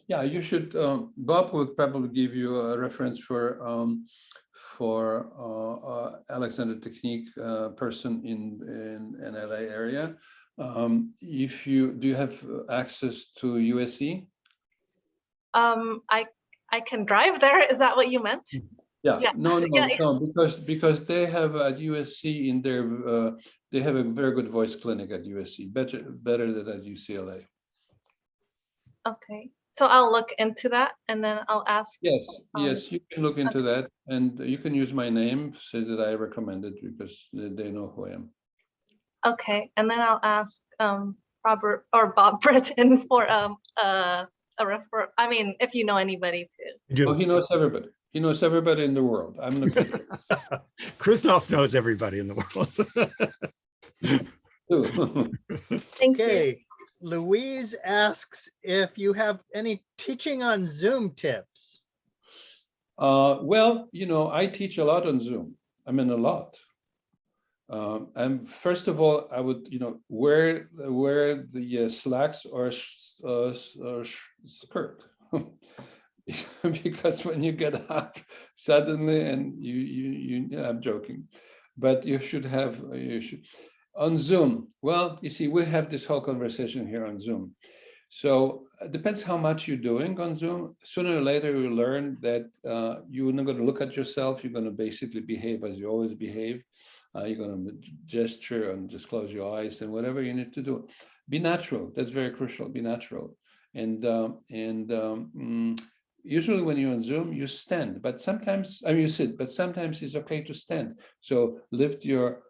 Yeah, you should. Bob will probably give you a reference for Alexander Technique person in LA area. If you do, you have access to USC? I can drive there. Is that what you meant? Yeah. Yeah. No, Yeah. because they have at USC in their they have a very good voice clinic at USC, better than at UCLA. Okay. So I'll look into that and then I'll ask. Yes, you can look into that, and you can use my name, say that I recommend it, because they know who I am. Okay, and then I'll ask Robert or Bob Britton for a refer. I mean, if you know anybody too. Oh, he knows everybody. He knows everybody in the world. I'm not kidding. Christoph knows everybody in the world. Thank you. Okay, Louise asks if you have any teaching on Zoom tips. Well, I teach a lot on Zoom. I mean, a lot. And first of all, I would, wear the slacks or skirt, because when you get up suddenly, and I'm joking, but you should on Zoom. Well, you see, we have this whole conversation here on Zoom. So it depends how much you're doing on Zoom. Sooner or later, you learn that you're not going to look at yourself. You're going to basically behave as you always behave. You're going to gesture and just close your eyes and whatever you need to do. Be natural. That's very crucial. Be natural. And usually when you're on Zoom, you stand, but sometimes, you sit, but sometimes it's okay to stand. So lift your,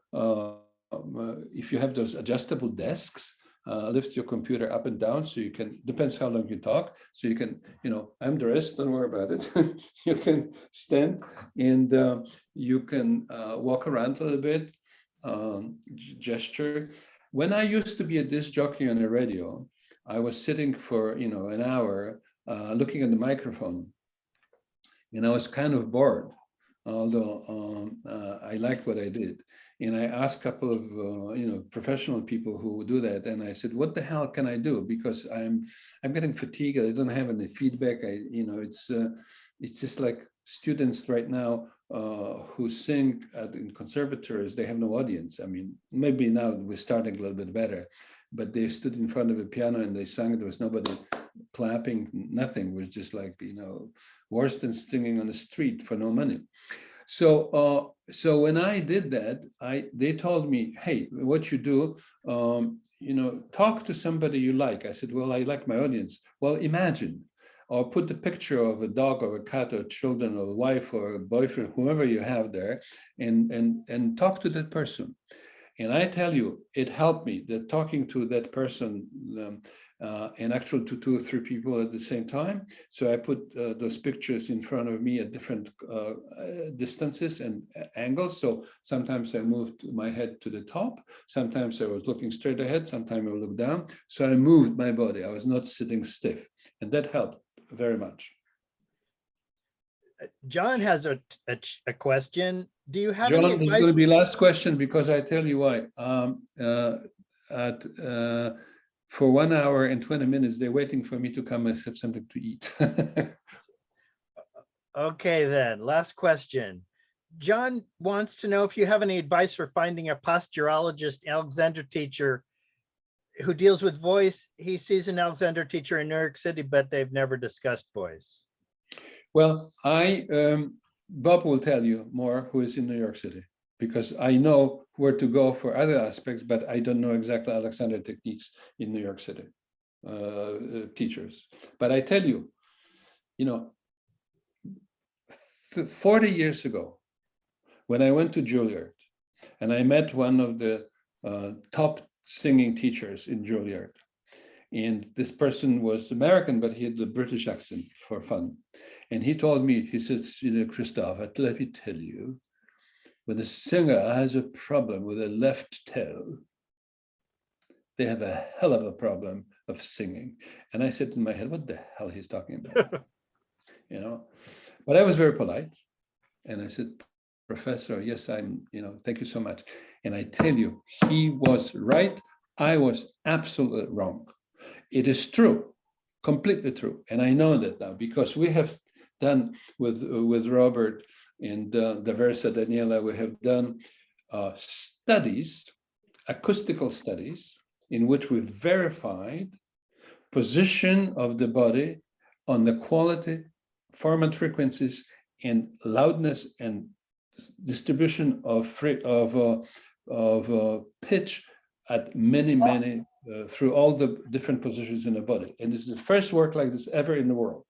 if you have those adjustable desks, lift your computer up and down so you can, depends how long you talk, so you can, I'm dressed, don't worry about it. You can stand and you can walk around a little bit, gesture. When I used to be a disc jockey on the radio, I was sitting for, an hour looking at the microphone, and I was kind of bored, although I liked what I did. And I asked a couple of professional people who do that, and I said, "What the hell can I do? Because I'm getting fatigued. I don't have any feedback. It's just like students right now who sing in conservatories. They have no audience. I mean, maybe now we're starting a little bit better, but they stood in front of a piano and they sang. There was nobody clapping. Nothing. It was just like worse than singing on the street for no money." So when I did that, they told me, "Hey, what you do, talk to somebody you like." I said, "Well, I like my audience." "Well, imagine, or put the picture of a dog or a cat or children or a wife or a boyfriend, whoever you have there, and talk to that person." And I tell you, it helped me, that talking to that person, and actually to 2 or 3 people at the same time. So I put those pictures in front of me at different distances and angles. So sometimes I moved my head to the top. Sometimes I was looking straight ahead. Sometimes I would look down. So I moved my body. I was not sitting stiff. And that helped very much. John has a question. Do you have John, any it's advice? going to be last question, because I tell you why. For 1 hour and 20 minutes, they're waiting for me to come and have something to eat. Okay, then, last question. John wants to know if you have any advice for finding a posturologist Alexander teacher who deals with voice. He sees an Alexander teacher in New York City, but they've never discussed voice. Well, Bob will tell you more, who is in New York City, because I know where to go for other aspects, but I don't know exactly Alexander techniques in New York City, teachers. But I tell you, 40 years ago, when I went to Juilliard and I met one of the top singing teachers in Juilliard, and this person was American, but he had the British accent for fun. And he told me, he says, "Krzysztof, let me tell you, when a singer has a problem with a left toe, they have a hell of a problem of singing." And I said in my head, what the hell he's talking about? But I was very polite. And I said, "Professor, yes, thank you so much." And I tell you, he was right I was absolutely wrong. It is true, completely true. And I know that now because we have done with Robert and Versa Daniela, we have done studies, acoustical studies, in which we verified position of the body on the quality, format frequencies, and loudness and distribution of pitch at many through all the different positions in the body. And this is the first work like this ever in the world.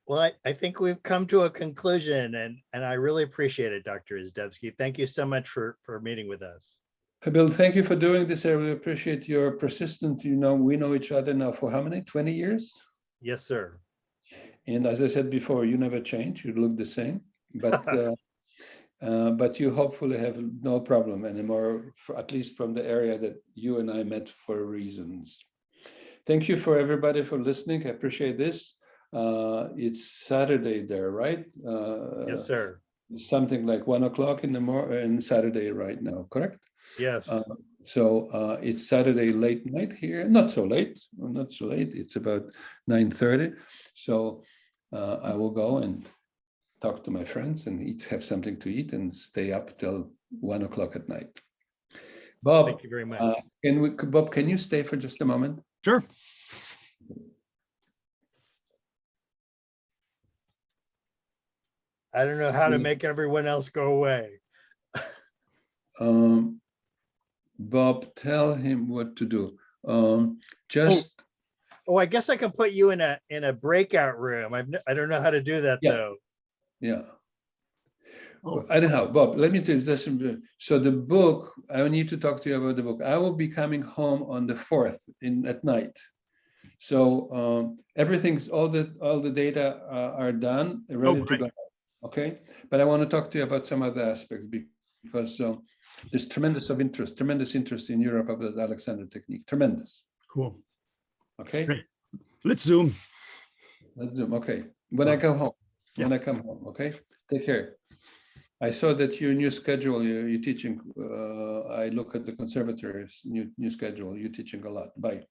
Well, I think we've come to a conclusion, and I really appreciate it, Dr. Izdebski. Thank you so much for meeting with us. Bill, thank you for doing this. I really appreciate your persistence. You know, we know each other now for how many? 20 years? Yes, sir. And as I said before, you never change. You look the same, but you hopefully have no problem anymore, at least from the area that you and I met for reasons. Thank you for everybody for listening. I appreciate this. It's Saturday there, right? Yes, sir. Something like 1 o'clock in the morning, Saturday right now, correct? Yes. So it's Saturday late night here, not so late, It's about 9:30. So I will go and talk to my friends and have something to eat and stay up till 1 o'clock at night. Bob, thank you very much. Bob, can you stay for just a moment? Sure. I don't know how to make everyone else go away. Bob, tell him what to do. Oh, I guess I can put you in a breakout room. I don't know how to do that though. Yeah. Anyhow, Bob, let me tell you this. So the book, I need to talk to you about the book. I will be coming home on the 4th at night. So everything's all the data are done, ready to go. Okay, but I want to talk to you about some other aspects because there's tremendous interest in Europe about the Alexander technique. Tremendous. Cool. Okay. Great. Let's Zoom. Let's Zoom. Okay. When I come home. When I come home. Okay. Take care. I saw that your new schedule. You're teaching. I look at the Conservatory's new schedule. You're teaching a lot. Bye.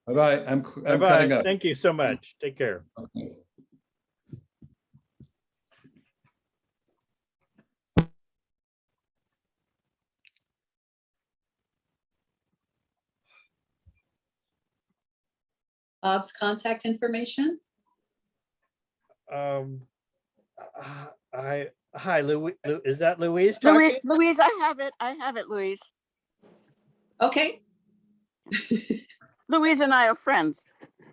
Bye. I'm cutting up. Thank you so much. Take care. Okay. Bob's contact information? Hi, Louise. Is that Louise talking? Louise, I have it, Louise. Okay. Louise and I are friends.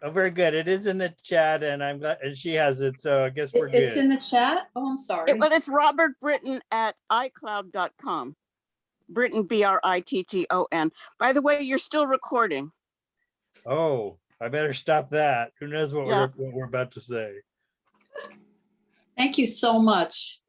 Oh, very good. It is in the chat, and I'm glad, and she has it, so I guess we're good. It's in the chat? Oh, I'm sorry. Well, it's Robert Britton at iCloud.com. Britton, Britton. By the way, you're still recording. Oh, I better stop that. Who knows what we're about to say. Thank you so much.